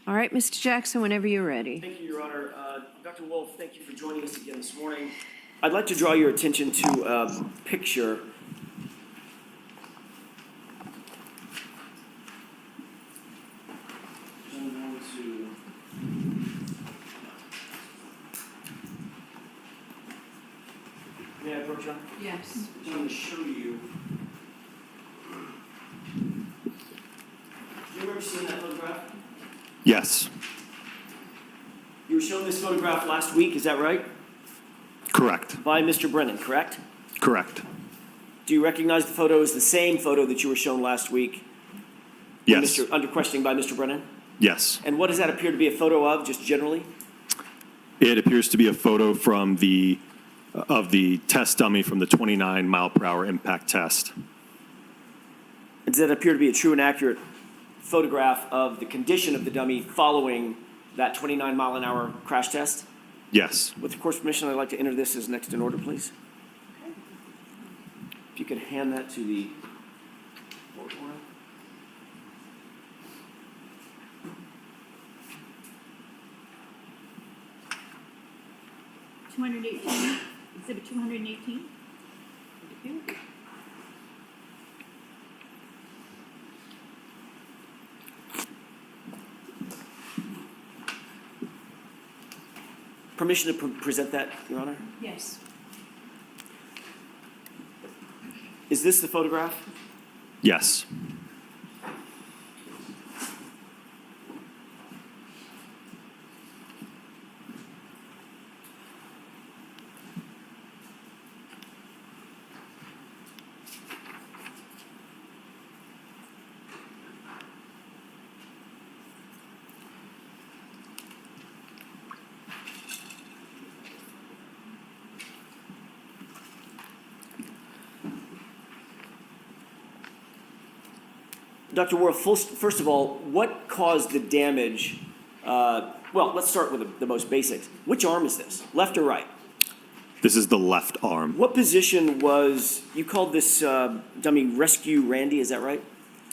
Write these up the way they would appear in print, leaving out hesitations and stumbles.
All right, Mr. Jackson, whenever you're ready. Thank you, Your Honor. Dr. Wolfe, thank you for joining us again this morning. I'd like to draw your attention to a picture. May I approach, John? Yes. I'm going to show you. Do you remember seeing that photograph? Yes, You were shown this photograph last week, is that right? correct, By Mr. Brennan, correct? correct. Do you recognize the photo as the same photo that you were shown last week? when Yes, Under questioning by Mr. Brennan? yes. And what does that appear to be a photo of, just generally? It appears to be a photo from of the test dummy from the 29 mile per hour impact test. Does that appear to be a true and accurate photograph of the condition of the dummy following that 29 mile an hour crash test? Yes, With the court's permission, I'd like to enter this as next in order, please. If you could hand that to the court order. Exhibit 218. Permission to present that, Your Honor? Yes. Is this the photograph? yes. Dr. Wolfe, first of all, what caused the damage? Well, let's start with the most basics. Which arm is this, left or right? This is the left arm. What position was, you called this dummy Rescue Randy, is that right?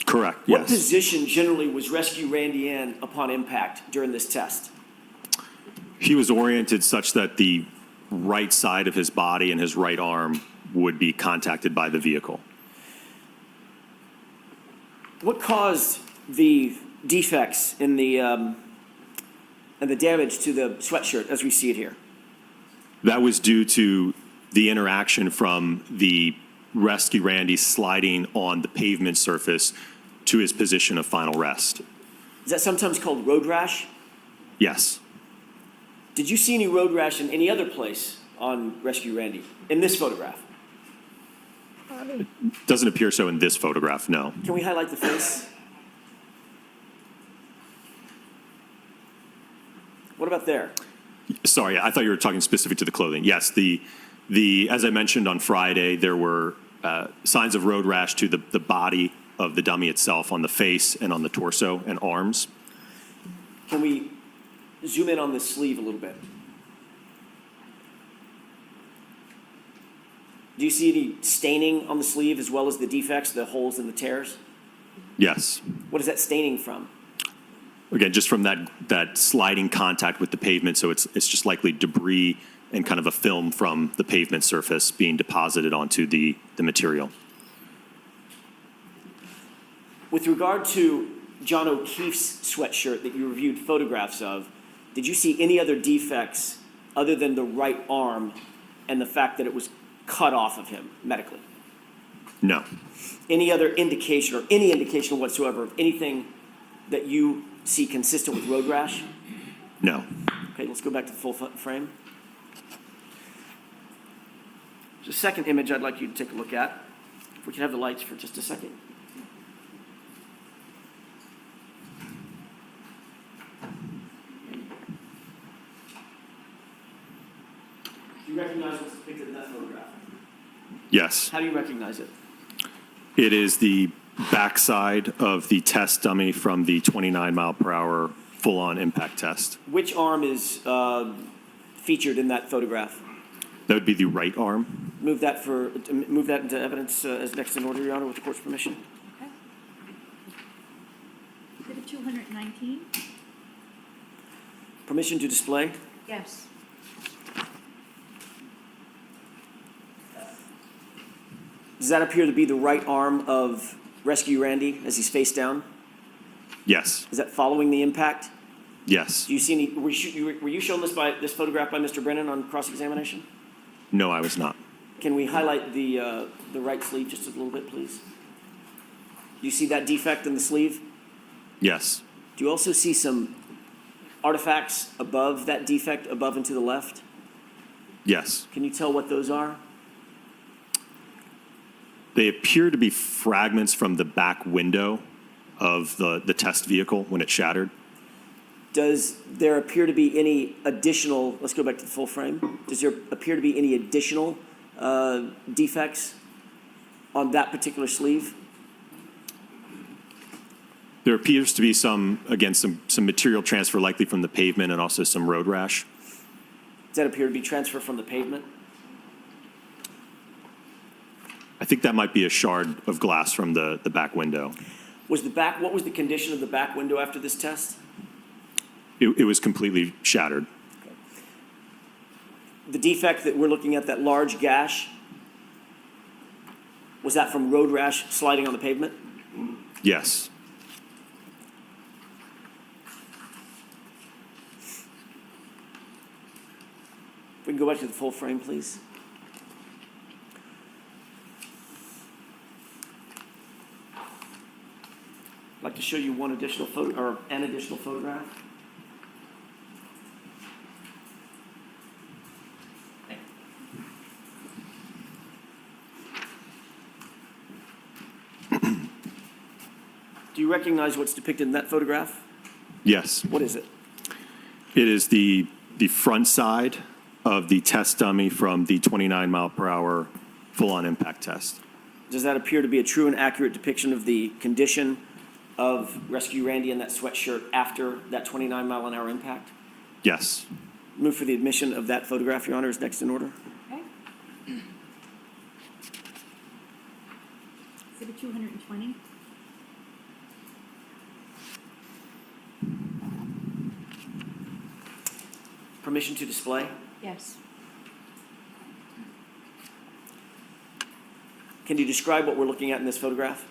Correct, What yes. position generally was Rescue Randy in upon impact during this test? He was oriented such that the right side of his body and his right arm would be contacted by the vehicle. What caused the defects in the and the damage to the sweatshirt as we see it here? That was due to the interaction from the Rescue Randy sliding on the pavement surface to his position of final rest. Is that sometimes called road rash? Yes, Did you see any road rash in any other place on Rescue Randy in this photograph? doesn't appear so in this photograph, no. Can we highlight the face? What about there? Sorry, I thought you were talking specific to the clothing. Yes, as I mentioned on Friday, there were signs of road rash to the body of the dummy itself on the face and on the torso and arms. Can we zoom in on the sleeve a little bit? Do you see any staining on the sleeve as well as the defects, the holes and the tears? Yes. What is that staining from? Again, just from that sliding contact with the pavement, so it's just likely debris and kind of a film from the pavement surface being deposited onto the material. With regard to John O'Keefe's sweatshirt that you reviewed photographs of, did you see any other defects other than the right arm and the fact that it was cut off of him medically? No. Any other indication or any indication whatsoever of anything that you see consistent with road rash? No. Okay, let's go back to the full frame. The second image I'd like you to take a look at. If we can have the lights for just a second. Do you recognize what's depicted in that photograph? Yes. How do you recognize it? It is the backside of the test dummy from the 29 mile per hour full-on impact test. Which arm is featured in that photograph? That would be the right arm. Move that into evidence as next in order, Your Honor, with the court's permission. Okay. Exhibit 219. Permission to display? Yes. Does that appear to be the right arm of Rescue Randy as he's face down? Yes. Is that following the impact? Yes. Do you see any, were you shown this photograph by Mr. Brennan on cross-examination? No, I was not. Can we highlight the right sleeve just a little bit, please? Do you see that defect in the sleeve? Yes. Do you also see some artifacts above that defect, above and to the left? Yes. Can you tell what those are? They appear to be fragments from the back window of the test vehicle when it shattered. Does there appear to be any additional, let's go back to the full frame. Does there appear to be any additional defects on that particular sleeve? There appears to be some material transfer likely from the pavement and also some road rash. Does that appear to be transfer from the pavement? I think that might be a shard of glass from the back window. What was the condition of the back window after this test? It was completely shattered. The defect that we're looking at, that large gash, was that from road rash sliding on the pavement? Yes. If we can go back to the full frame, please. I'd like to show you an additional photograph. Do you recognize what's depicted in that photograph? Yes. What is it? It is the front side of the test dummy from the 29 mile per hour full-on impact test. Does that appear to be a true and accurate depiction of the condition of Rescue Randy in that sweatshirt after that 29 mile an hour impact? Yes. Move for the admission of that photograph, Your Honor, is next in order. Okay. Exhibit 220. Permission to display? Yes. Can you describe what we're looking at in this photograph?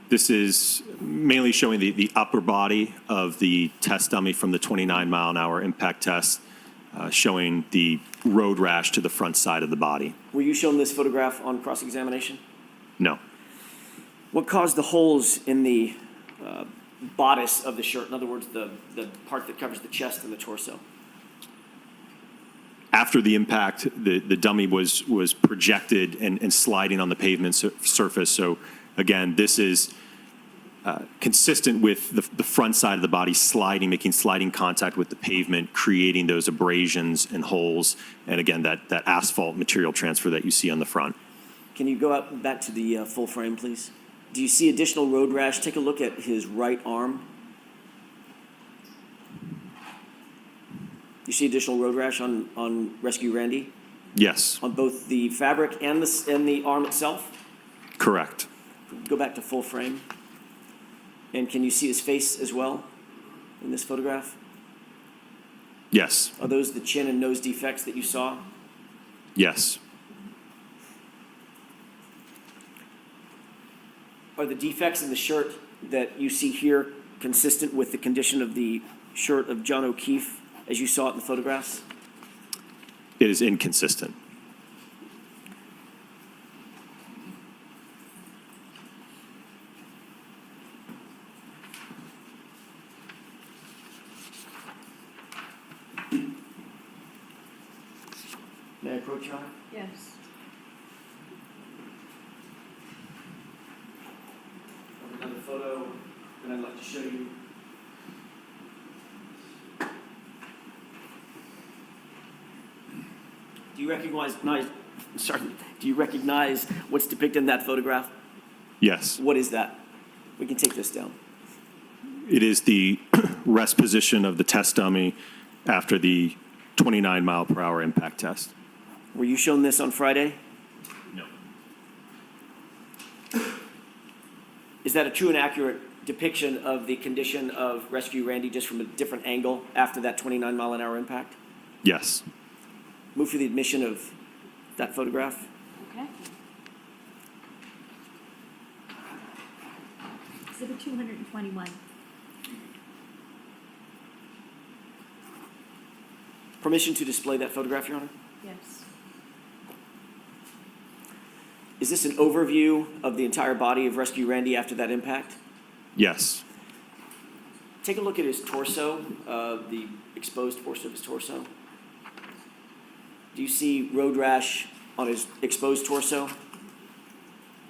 This is mainly showing the upper body of the test dummy from the 29 mile an hour impact test, showing the road rash to the front side of the body. Were you shown this photograph on cross-examination? No. What caused the holes in the bodice of the shirt? In other words, the part that covers the chest and the torso. After the impact, the dummy was projected and sliding on the pavement surface. So again, this is consistent with the front side of the body sliding, making sliding contact with the pavement, creating those abrasions and holes. And again, that asphalt material transfer that you see on the front. Can you go back to the full frame, please? Do you see additional road rash? Take a look at his right arm. You see additional road rash on Rescue Randy? Yes. On both the fabric and the arm itself? Correct. Go back to full frame. And can you see his face as well in this photograph? Yes. Are those the chin and nose defects that you saw? Yes. Are the defects in the shirt that you see here consistent with the condition of the shirt of John O'Keefe as you saw it in the photographs? It is inconsistent. May I approach, Your Honor? Yes. Another photo that I'd like to show you. Do you recognize what's depicted in that photograph? Yes. What is that? We can take this down. It is the rest position of the test dummy after the 29 mile per hour impact test. Were you shown this on Friday? No. Is that a true and accurate depiction of the condition of Rescue Randy just from a different angle after that 29-mile-an-hour impact? Yes. Move for the admission of that photograph. Okay. Exhibit 221. Permission to display that photograph, Your Honor? Yes. Is this an overview of the entire body of Rescue Randy after that impact? Yes. Take a look at his torso, the exposed portion of his torso. Do you see road rash on his exposed torso?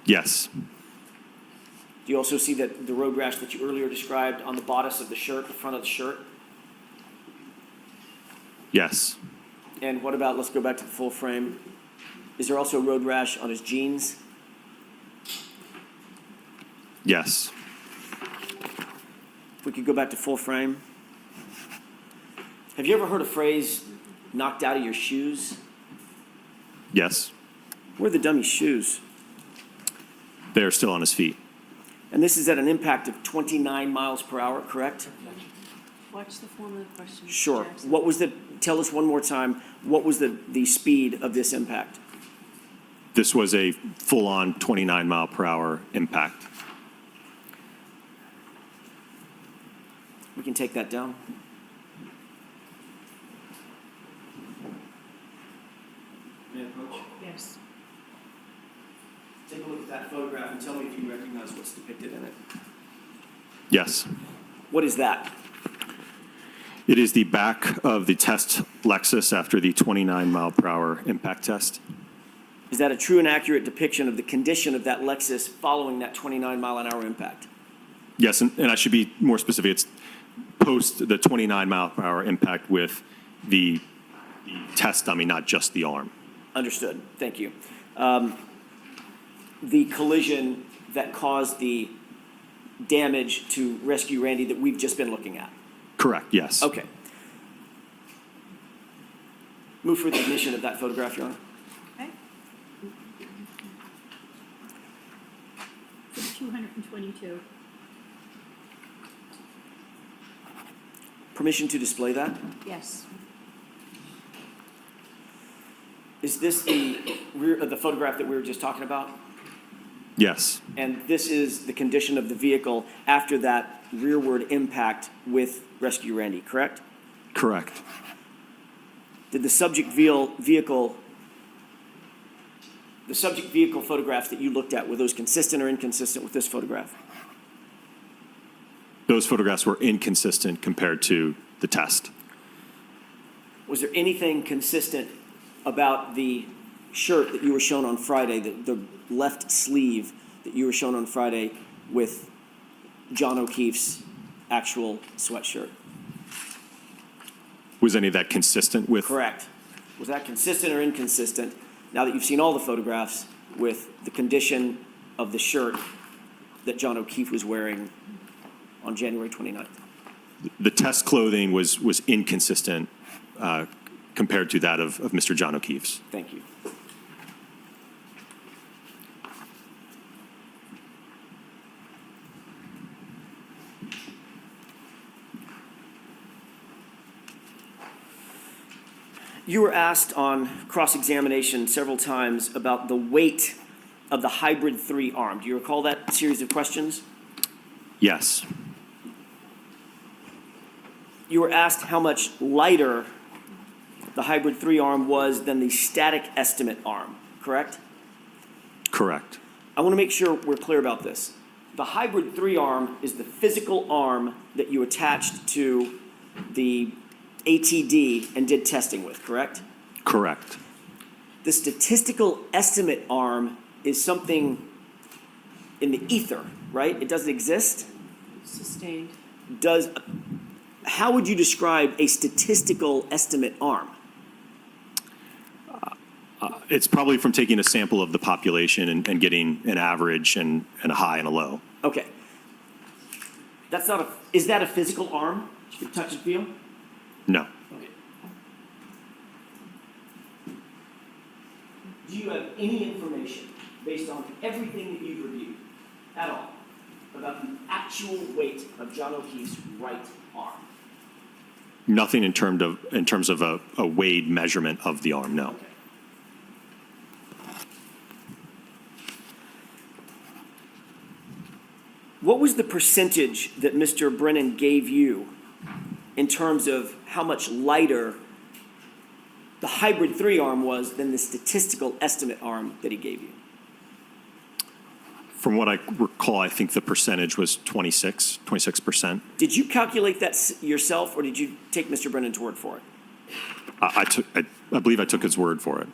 Yes. Do you also see that the road rash that you earlier described on the bodice of the shirt, the front of the shirt? Yes. And what about, let's go back to the full frame. Is there also road rash on his jeans? Yes. If we could go back to full frame. Have you ever heard a phrase, knocked out of your shoes? Yes. Where are the dummy shoes? They're still on his feet. And this is at an impact of 29 miles per hour, correct? Watch the form of the question. Mr. Sure. Jackson. What was tell us one more time, what was the speed of this impact? This was a full-on 29-mile-per-hour impact. We can take that down. May I approach? Yes. Take a look at that photograph and tell me if you recognize what's depicted in it. Yes. What is that? It is the back of the test Lexus after the 29-mile-per-hour impact test. Is that a true and accurate depiction of the condition of that Lexus following that 29-mile-an-hour impact? Yes, and I should be more specific. It's post the 29-mile-per-hour impact with the test dummy, not just the arm. Understood. Thank you. The collision that caused the damage to Rescue Randy that we've just been looking at. Correct, yes. Okay. Move for the admission of that photograph, Your Honor. Okay. Exhibit 222. Permission to display that? Yes. Is this the the photograph that we were just talking about? Yes. And this is the condition of the vehicle after that rearward impact with Rescue Randy, correct? Correct. Did the subject vehicle photographs that you looked at, were those consistent or inconsistent with this photograph? Those photographs were inconsistent compared to the test. Was there anything consistent about the shirt that you were shown on Friday, the left sleeve that you were shown on Friday with John O'Keefe's actual sweatshirt? Was any of that consistent with? Correct. Was that consistent or inconsistent, now that you've seen all the photographs, with the condition of the shirt that John O'Keefe was wearing on January 29th? The test clothing was inconsistent compared to that of Mr. John O'Keefe's. Thank you. You were asked on cross-examination several times about the weight of the Hybrid 3 arm. Do you recall that series of questions? Yes. You were asked how much lighter the Hybrid 3 arm was than the static estimate arm, correct? Correct. I want to make sure we're clear about this. The Hybrid 3 arm is the physical arm that you attached to the ATD and did testing with, correct? Correct. The statistical estimate arm is something in the ether, right? It doesn't exist. Sustained. How would you describe a statistical estimate arm? It's probably from taking a sample of the population and getting an average and a high and a low. Okay. Is that a physical arm you can touch and feel? No. Okay. Do you have any information based on everything that you've reviewed at all about the actual weight of John O'Keefe's right arm? Nothing in terms of a weighed measurement of the arm, no. Okay. What was the percentage that Mr. Brennan gave you in terms of how much lighter the hybrid 3 arm was than the statistical estimate arm that he gave you? From what I recall, I think the percentage was 26%. Did you calculate that yourself, or did you take Mr. Brennan's word for it? I believe I took his word for it.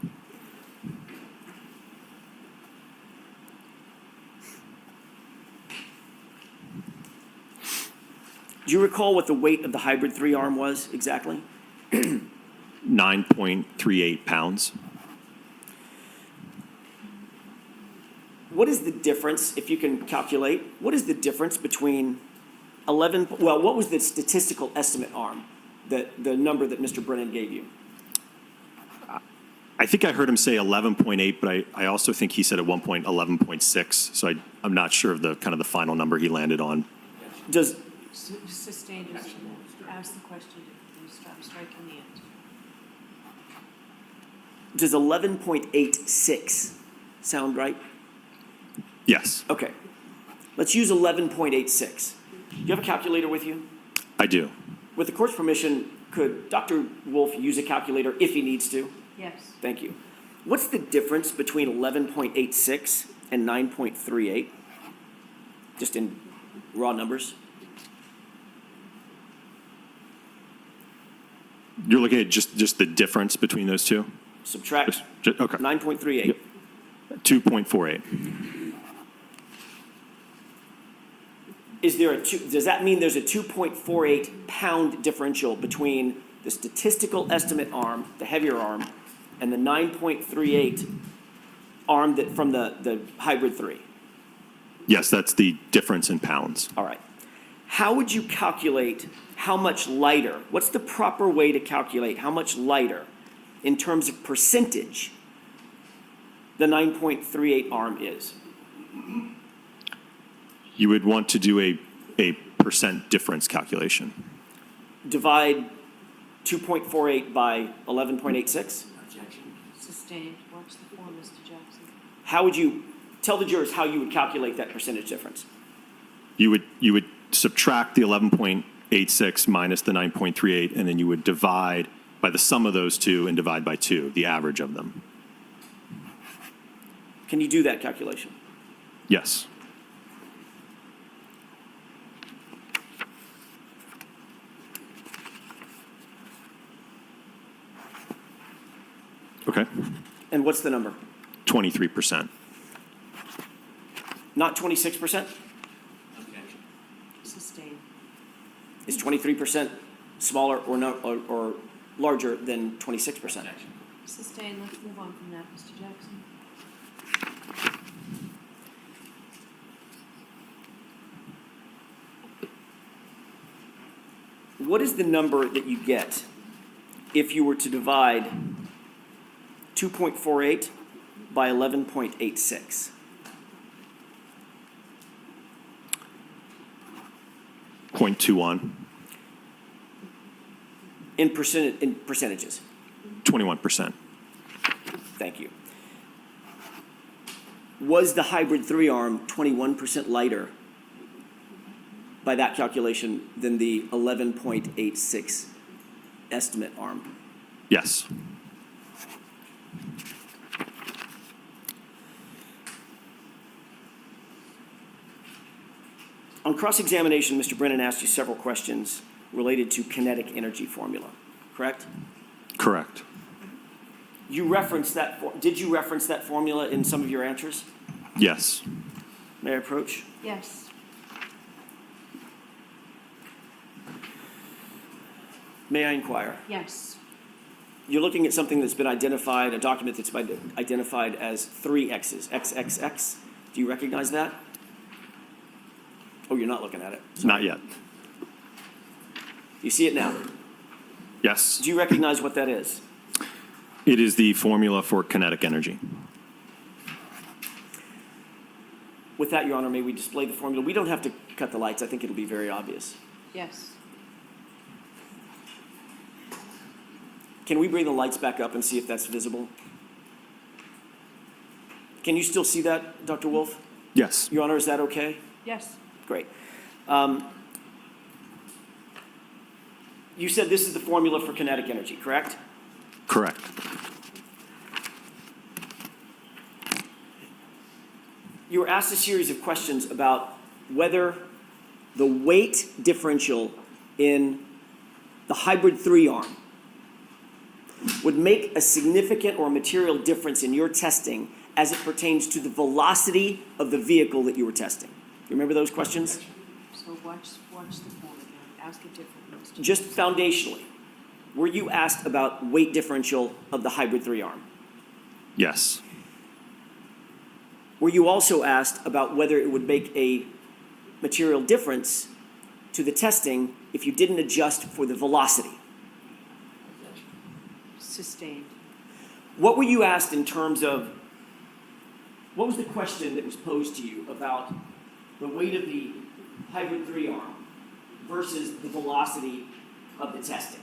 Do you recall what the weight of the hybrid 3 arm was exactly? 9.38 pounds. What is the difference, if you can calculate, what is the difference between 11, well, what was the statistical estimate arm, the number that Mr. Brennan gave you? I think I heard him say 11.8, but I also think he said at one point 11.6. So I'm not sure of the kind of the final number he landed on. Does, Sustained, just ask the question, and stop striking the end. does 11.86 sound right? Yes, Okay. Let's use 11.86. Do you have a calculator with you? I do. With the court's permission, could Dr. Wolfe use a calculator if he needs to? Yes. Thank you. What's the difference between 11.86 and 9.38? Just in raw numbers? You're looking at just the difference between those two? Subtract Okay. 9.38. Yep. 2.48. Is there does that mean there's a 2.48 pound differential between the statistical estimate arm, the heavier arm, and the 9.38 arm that from the hybrid 3? Yes, that's the difference in pounds. All right. How would you calculate how much lighter? What's the proper way to calculate how much lighter in terms of percentage the 9.38 arm is? You would want to do a percent difference calculation. Divide 2.48 by 11.86? Sustained, watch the form, Mr. Jackson. How would you, tell the jurors how you would calculate that percentage difference? You would subtract the 11.86 minus the 9.38, and then you would divide by the sum of those two and divide by 2, the average of them. Can you do that calculation? Yes. Okay. And what's the number? 23%. Not 26%? Sustained. Is 23% smaller or no, or larger than 26%? Sustained, let's move on from that, Mr. Jackson. What is the number that you get if you were to divide 2.48 by 11.86? .21. In percentages? 21%. Thank you. Was the hybrid 3 arm 21% lighter by that calculation than the 11.86 estimate arm? Yes. On cross-examination, Mr. Brennan asked you several questions related to kinetic energy formula, correct? Correct. You referenced that, did you reference that formula in some of your answers? Yes. May I approach? Yes. May I inquire? Yes. You're looking at something that's been identified, a document that's been identified as 3 X's, XXX. Do you recognize that? Oh, you're not looking at it. Not yet. You see it now. Yes. Do you recognize what that is? It is the formula for kinetic energy. With that, Your Honor, may we display the formula? We don't have to cut the lights, I think it'll be very obvious. Yes. Can we bring the lights back up and see if that's visible? Can you still see that, Dr. Wolfe? Yes. Your Honor, is that okay? Yes. Great. You said this is the formula for kinetic energy, correct? Correct. You were asked a series of questions about whether the weight differential in the hybrid 3-arm would make a significant or material difference in your testing as it pertains to the velocity of the vehicle that you were testing. You remember those questions? So watch the form again. Ask it differently. Mr. Just foundationally, were you asked about weight differential of the hybrid 3-arm? Yes. Were you also asked about whether it would make a material difference to the testing if you didn't adjust for the velocity? Sustained. What were you asked in terms of, what was the question that was posed to you about the weight of the hybrid 3-arm versus the velocity of the testing?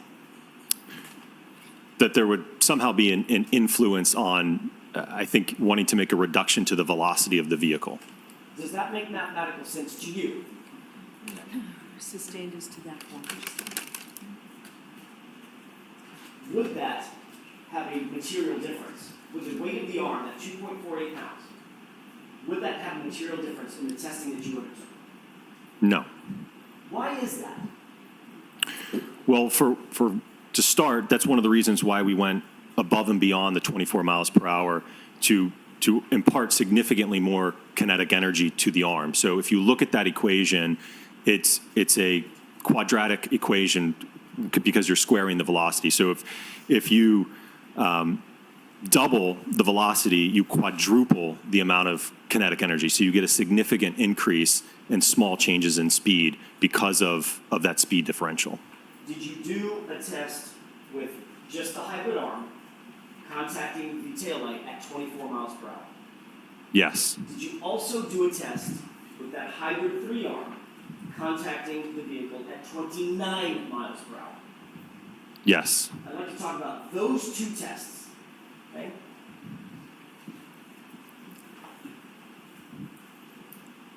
That there would somehow be an influence on, I think, wanting to make a reduction to the velocity of the vehicle. Does that make mathematical sense to you? Sustained is to that point. Would that have a material difference? With the weight of the arm, at 2.48 pounds, would that have a material difference in the testing that you undertook? No. Why is that? Well, to start, that's one of the reasons why we went above and beyond the 24 miles per hour to impart significantly more kinetic energy to the arm. So if you look at that equation, it's a quadratic equation because you're squaring the velocity. So if you double the velocity, you quadruple the amount of kinetic energy. So you get a significant increase in small changes in speed because of that speed differential. Did you do a test with just the hybrid arm contacting the taillight at 24 miles per hour? Yes. Did you also do a test with that hybrid 3-arm contacting the vehicle at 29 miles per hour? Yes. I'd like to talk about those two tests. Okay?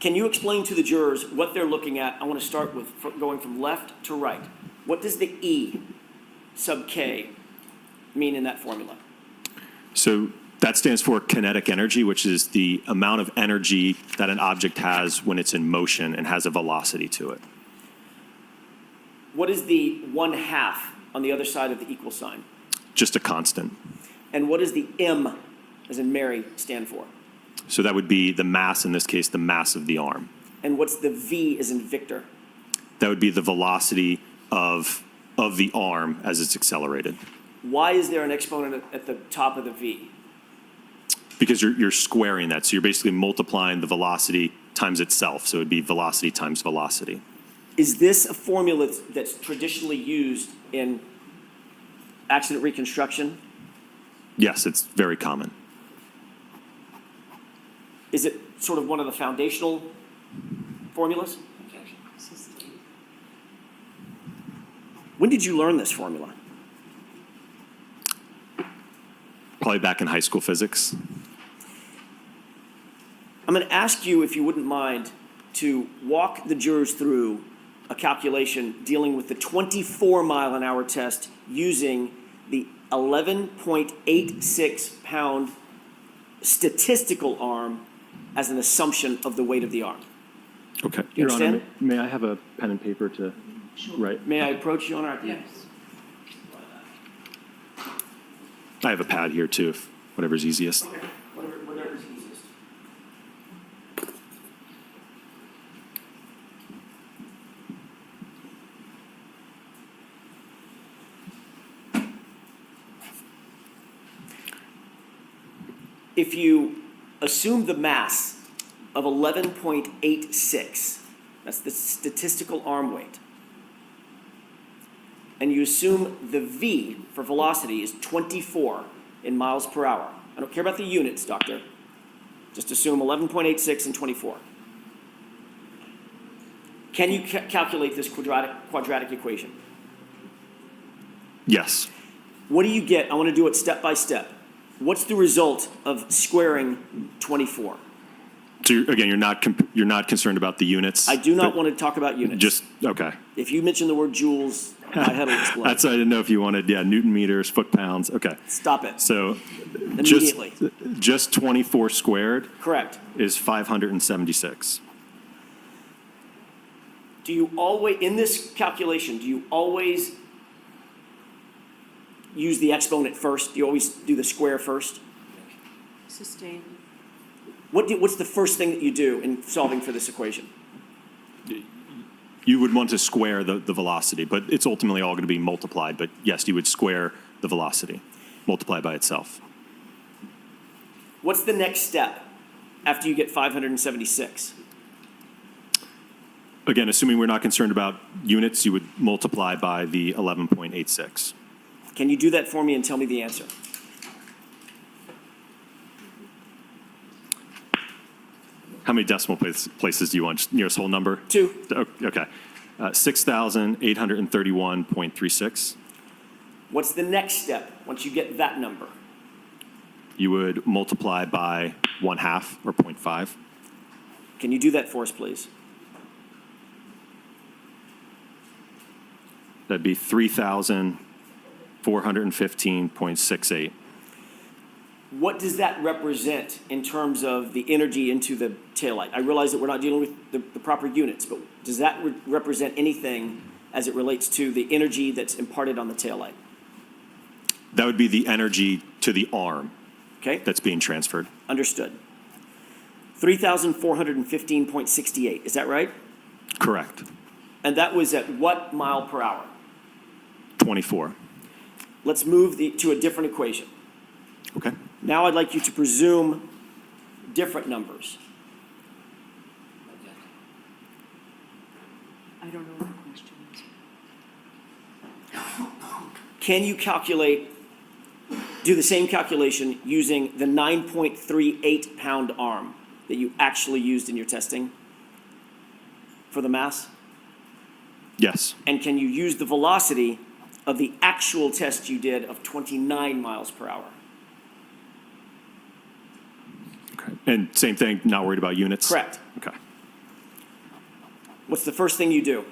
Can you explain to the jurors what they're looking at? I want to start with going from left to right. What does the E sub K mean in that formula? So that stands for kinetic energy, which is the amount of energy that an object has when it's in motion and has a velocity to it. What is the 1/2 on the other side of the equal sign? Just a constant. And what does the M, as in Mary, stand for? So that would be the mass, in this case, the mass of the arm. And what's the V, as in Victor? That would be the velocity of the arm as it's accelerated. Why is there an exponent at the top of the V? Because you're squaring that. So you're basically multiplying the velocity times itself. So it would be velocity times velocity. Is this a formula that's traditionally used in accident reconstruction? Yes, it's very common. Is it sort of one of the foundational formulas? Sustained. When did you learn this formula? Probably back in high school physics. I'm going to ask you, if you wouldn't mind, to walk the jurors through a calculation dealing with the 24-mile-an-hour test using the 11.86 pound statistical arm as an assumption of the weight of the arm. Okay. You Your Honor, understand? may I have a pen and paper to write? May I approach you, Your Honor? Yes. I have a pad here too, if whatever's easiest. Okay, whatever's easiest. If you assume the mass of 11.86, that's the statistical arm weight, and you assume the V for velocity is 24 in miles per hour. I don't care about the units, doctor. Just assume 11.86 and 24. Can you calculate this quadratic equation? Yes. What do you get? I want to do it step by step. What's the result of squaring 24? So again, you're not concerned about the units? I do not but want to talk about units. Just, okay. If you mention the word joules, my head will explode. That's, I didn't know if you wanted, Newton meters, foot pounds, okay. Stop it. So Immediately. just 24 squared Correct. is 576. Do you always, in this calculation, do you always use the exponent first? Do you always do the square first? Sustained. What's the first thing that you do in solving for this equation? You would want to square the velocity, but it's ultimately all going to be multiplied. But yes, you would square the velocity, multiply by itself. What's the next step after you get 576? Again, assuming we're not concerned about units, you would multiply by the 11.86. Can you do that for me and tell me the answer? How many decimal places do you want? Just nearest whole number? 2. Okay. 6,831.36. What's the next step once you get that number? You would multiply by 1/2 or 0.5. Can you do that for us, please? That'd be 3,415.68. What does that represent in terms of the energy into the taillight? I realize that we're not dealing with the proper units, but does that represent anything as it relates to the energy that's imparted on the taillight? That would be the energy to the arm Okay, that's being transferred. understood. 3,415.68, is that right? Correct. And that was at what mile per hour? 24. Let's move to a different equation. Okay. Now I'd like you to presume different numbers. I don't know what the question is. Can you do the same calculation using the 9.38 pound arm that you actually used in your testing for the mass? Yes. And can you use the velocity of the actual test you did of 29 miles per hour? Okay. And same thing, not worried about units? Correct. Okay. What's the first thing you do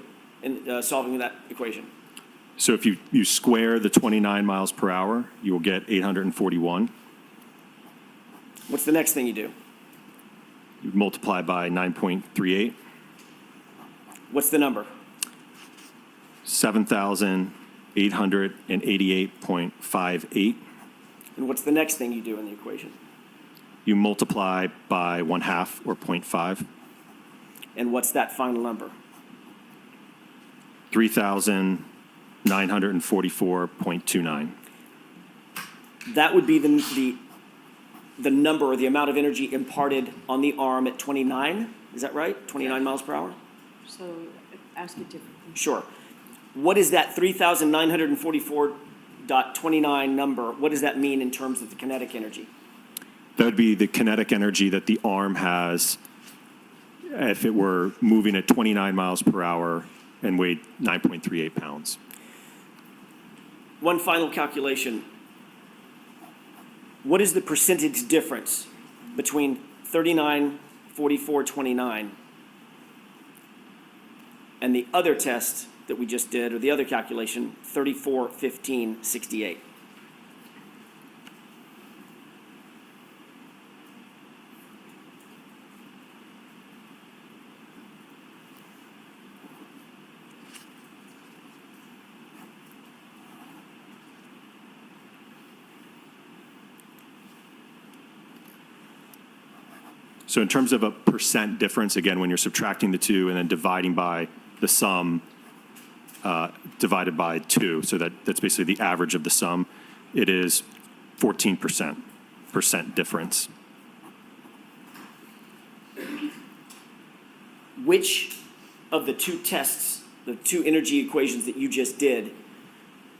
in solving that equation? So if you square the 29 miles per hour, you will get 841. What's the next thing you do? You multiply by 9.38, What's the number? 7,888.58. And what's the next thing you do in the equation? You multiply by 1/2 or 0.5, And what's that final number? 3,944.29. That would be the number or the amount of energy imparted on the arm at 29, is that right? 29 miles per hour? So ask it differently. Sure. What is that 3,944.29 number? What does that mean in terms of the kinetic energy? That would be the kinetic energy that the arm has if it were moving at 29 miles per hour and weighed 9.38 pounds. One final calculation. What is the percentage difference between 39, 44, 29 and the other test that we just did, or the other calculation, 34, 15, 68? So in terms of a percent difference, again, when you're subtracting the two and then dividing by the sum divided by 2, so that's basically the average of the sum, it is 14% difference. Which of the two tests, the two energy equations that you just did,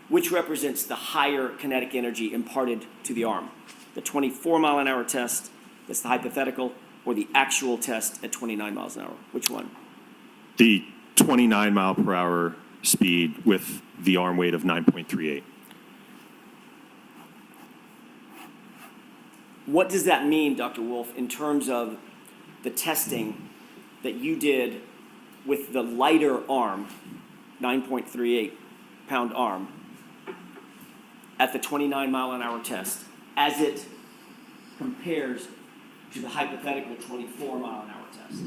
which represents the higher kinetic energy imparted to the arm? The 24 mile an hour test, that's the hypothetical, or the actual test at 29 miles an hour? Which one? The 29 mile per hour speed with the arm weight of 9.38. What does that mean, Dr. Wolfe, in terms of the testing that you did with the lighter arm, 9.38 pound arm, at the 29 mile an hour test, as it compares to the hypothetical 24 mile an hour test?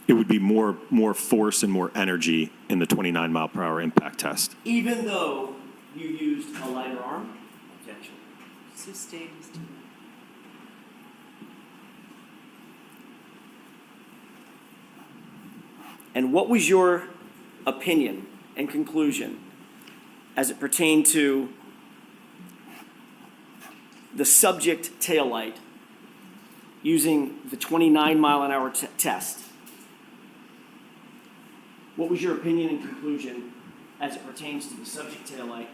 It would be more force and more energy in the 29 mile per hour impact test. Even though you used a lighter arm? Objection. Sustained is too much. And what was your opinion and conclusion as it pertained to the subject taillight using the 29 mile an hour test? What was your opinion and conclusion as it pertains to the subject taillight?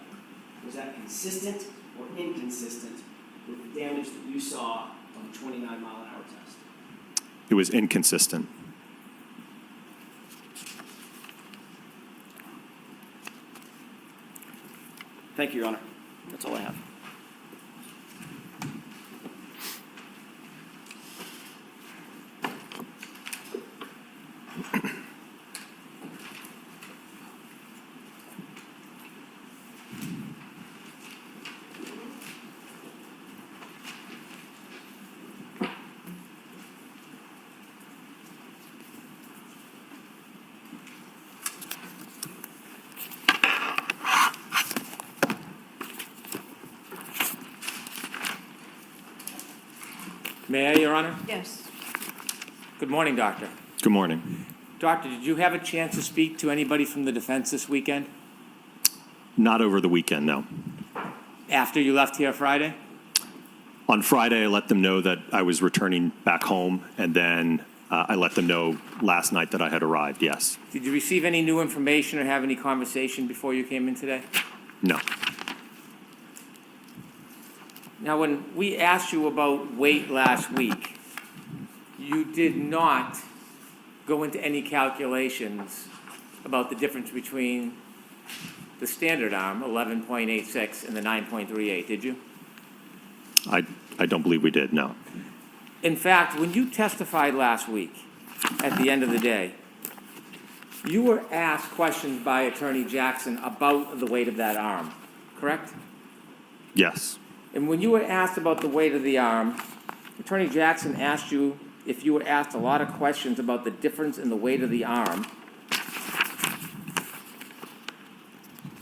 Was that consistent or inconsistent with the damage that you saw on the 29 mile an hour test? It was inconsistent. Thank you, Your Honor. That's all I have. May I, Your Honor? Yes. Good morning, Doctor. Good morning. Doctor, did you have a chance to speak to anybody from the defense this weekend Not over the weekend, no. after you left here Friday? On Friday, I let them know that I was returning back home, and then I let them know last night that I had arrived, yes. Did you receive any new information or have any conversation before you came in today? No. Now, when we asked you about weight last week, you did not go into any calculations about the difference between the standard arm, 11.86, and the 9.38, did you? I don't believe we did, no. In fact, when you testified last week, at the end of the day, you were asked questions by Attorney Jackson about the weight of that arm, correct? Yes. And when you were asked about the weight of the arm, Attorney Jackson asked you if you were asked a lot of questions about the difference in the weight of the arm,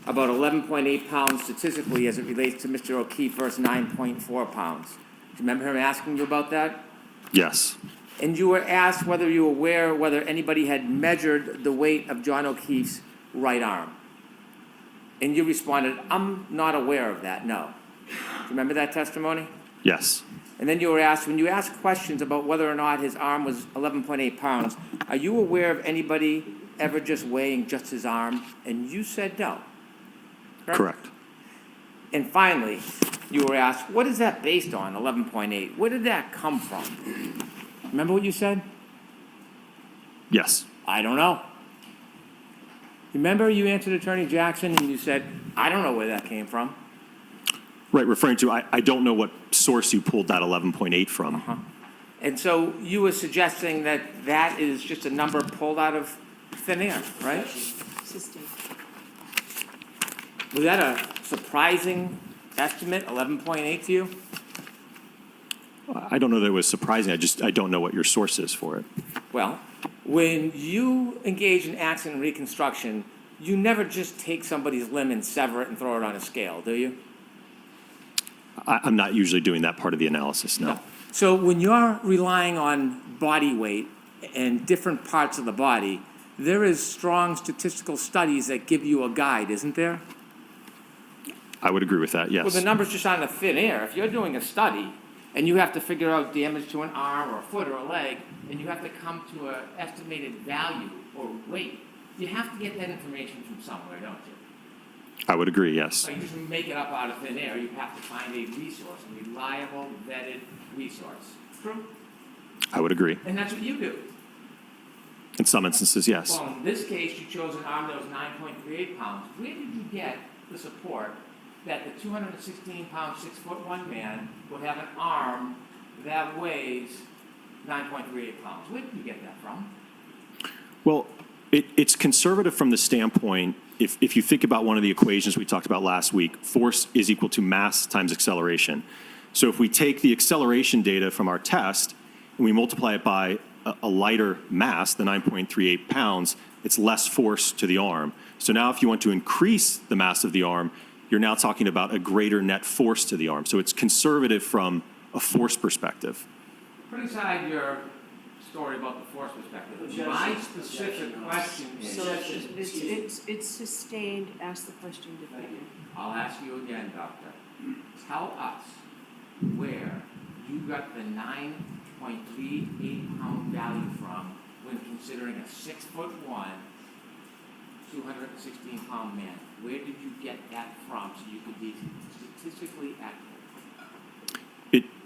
about 11.8 pounds statistically as it relates to Mr. O'Keefe versus 9.4 pounds. Do you remember him asking you about that? Yes. And you were asked whether you were aware whether anybody had measured the weight of John O'Keefe's right arm. And you responded, I'm not aware of that, no. Do you remember that testimony? Yes. And then you were asked, when you asked questions about whether or not his arm was 11.8 pounds, are you aware of anybody ever just weighing just his arm? And you said no. Correct. And finally, you were asked, what is that based on, 11.8? Where did that come from? Remember what you said? Yes. I don't know. Remember you answered Attorney Jackson and you said, I don't know where that came from. Right, referring to, I don't know what source you pulled that 11.8 from. And so you were suggesting that that is just a number pulled out of thin air, right? Sustained. Was that a surprising estimate, 11.8 to you? I don't know that it was surprising. I don't know what your source is for it. Well, when you engage in accident reconstruction, you never just take somebody's limb and sever it and throw it on a scale, do you? I'm not usually doing that part of the analysis, no. So when you're relying on body weight and different parts of the body, there is strong statistical studies that give you a guide, isn't there? I would agree with that, yes. Well, the number's just on the thin air. If you're doing a study and you have to figure out damage to an arm or a foot or a leg, and you have to come to an estimated value or weight, you have to get that information from somewhere, don't you? I would agree, yes. So you just make it up out of thin air. You have to find a resource, a reliable, vetted resource. True? I would agree. And that's what you do. In some instances, yes. Well, in this case, you chose an arm that was 9.38 pounds. Where did you get the support that the 216-pound, 6'1" man would have an arm that weighs 9.38 pounds? Where did you get that from? Well, it's conservative from the standpoint, if you think about one of the equations we talked about last week, force is equal to mass times acceleration. So if we take the acceleration data from our test and we multiply it by a lighter mass, the 9.38 pounds, it's less force to the arm. So now if you want to increase the mass of the arm, you're now talking about a greater net force to the arm. So it's conservative from a force perspective. Put aside your story about the force perspective. My specific question is, So it's sustained, ask the question differently. I'll ask you again, Doctor. Tell us where you got the 9.38 pound value from when considering a 6'1", 216-pound man. Where did you get that from so you could be statistically accurate?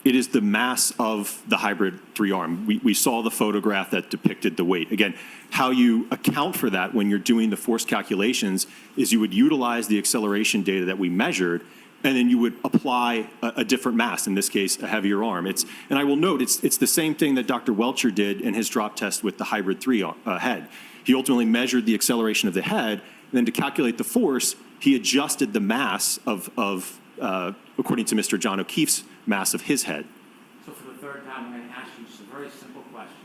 It is the mass of the hybrid 3-arm. We saw the photograph that depicted the weight. Again, how you account for that when you're doing the force calculations is you would utilize the acceleration data that we measured, and then you would apply a different mass, in this case, a heavier arm. And I will note, it's the same thing that Dr. Welcher did in his drop test with the hybrid 3 head. He ultimately measured the acceleration of the head, and then to calculate the force, he adjusted the mass of according to Mr. John O'Keefe's mass of his head. So for the third time, I'm going to ask you just a very simple question.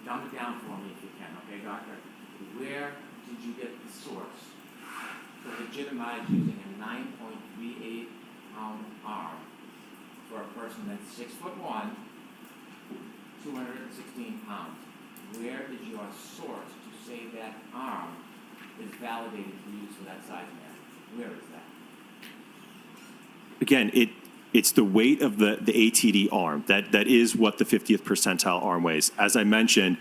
Dumb it down for me if you can, okay, Doctor? Where did you get the source to legitimize using a 9.38 pound arm for a person that's 6'1", 216 pounds? Where is your source to say that arm is validated to use for that size man? Where is that? Again, it's the weight of the ATD arm. That is what the 50th percentile arm weighs. As I mentioned,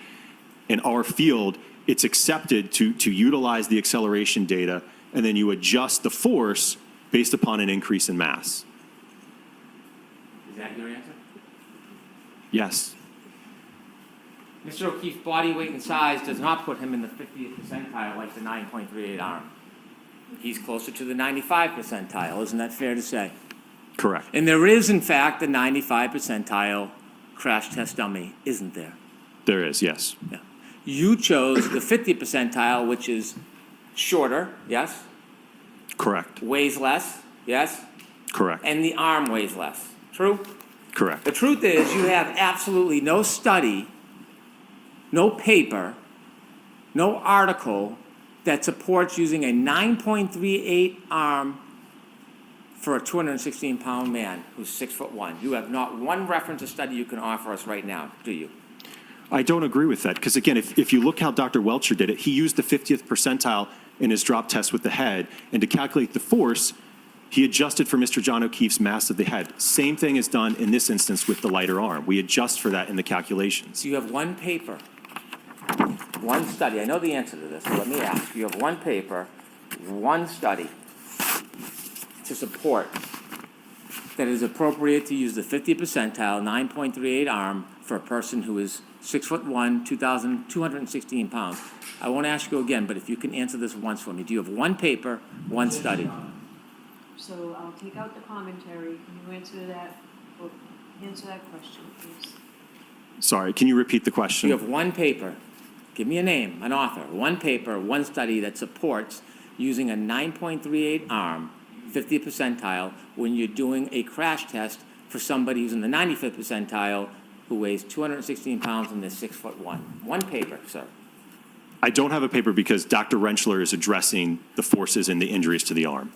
in our field, it's accepted to utilize the acceleration data, and then you adjust the force based upon an increase in mass. Is that your answer? Yes. Mr. O'Keefe's body weight and size does not put him in the 50th percentile like the 9.38 arm. He's closer to the 95 percentile. Isn't that fair to say? Correct. And there is, in fact, a 95 percentile crash test dummy, isn't there? There is, yes. Yeah. You chose the 50th percentile, which is shorter, yes? Correct. Weighs less, yes? Correct. And the arm weighs less. True? Correct. The truth is, you have absolutely no study, no paper, no article that supports using a 9.38 arm for a 216-pound man who's 6'1". You have not one reference or study you can offer us right now, do you? I don't agree with that, because again, if you look how Dr. Welcher did it, he used the 50th percentile in his drop test with the head, and to calculate the force, he adjusted for Mr. John O'Keefe's mass of the head. Same thing is done in this instance with the lighter arm. We adjust for that in the calculations. So you have one paper, one study. I know the answer to this, so let me ask. You have one paper, one study to support that it is appropriate to use the 50th percentile 9.38 arm for a person who is 6'1", 216 pounds. I won't ask you again, but if you can answer this once for me. Do you have one paper, one study? So I'll take out the commentary. Can you answer that question, please? Sorry, can you repeat the question? You have one paper. Give me a name, an author. One paper, one study that supports using a 9.38 arm, 50th percentile, when you're doing a crash test for somebody who's in the 95th percentile who weighs 216 pounds and is 6'1". One paper, sir. I don't have a paper because Dr. Rentschler is addressing the forces and the injuries to the arm.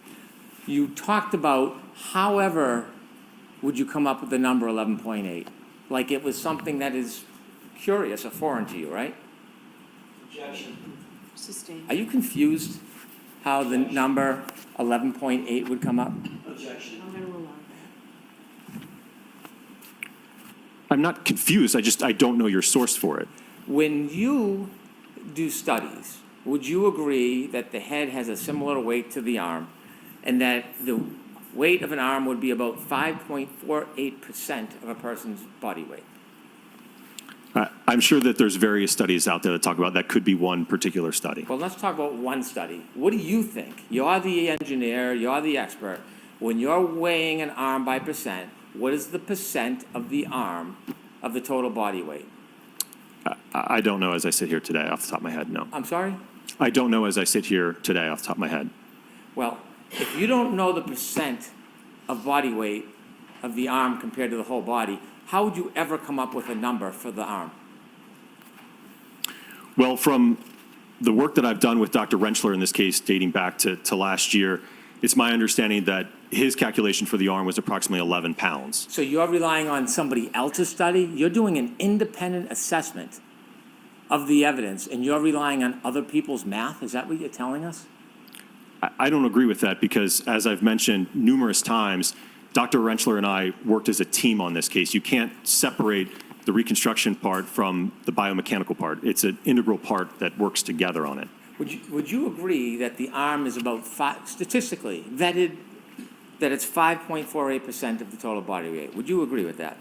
You talked about, however, would you come up with the number 11.8? Like it was something that is curious or foreign to you, right? Sustained. Are you confused how the number 11.8 would come up? I'm going to allow that. I'm not confused, I don't know your source for it. When you do studies, would you agree that the head has a similar weight to the arm and that the weight of an arm would be about 5.48% of a person's body weight? I'm sure that there's various studies out there that talk about that could be one particular study. Well, let's talk about one study. What do you think? You're the engineer, you're the expert. When you're weighing an arm by percent, what is the percent of the arm of the total body weight? I don't know as I sit here today off the top of my head, no. I'm sorry? I don't know as I sit here today off the top of my head. Well, if you don't know the percent of body weight of the arm compared to the whole body, how would you ever come up with a number for the arm? Well, from the work that I've done with Dr. Rentschler in this case, dating back to last year, it's my understanding that his calculation for the arm was approximately 11 pounds. So you're relying on somebody else's study? You're doing an independent assessment of the evidence, and you're relying on other people's math? Is that what you're telling us? I don't agree with that because, as I've mentioned numerous times, Dr. Rentschler and I worked as a team on this case. You can't separate the reconstruction part from the biomechanical part. It's an integral part that works together on it. Would you agree that the arm is about statistically vetted, that it's 5.48% of the total body weight? Would you agree with that?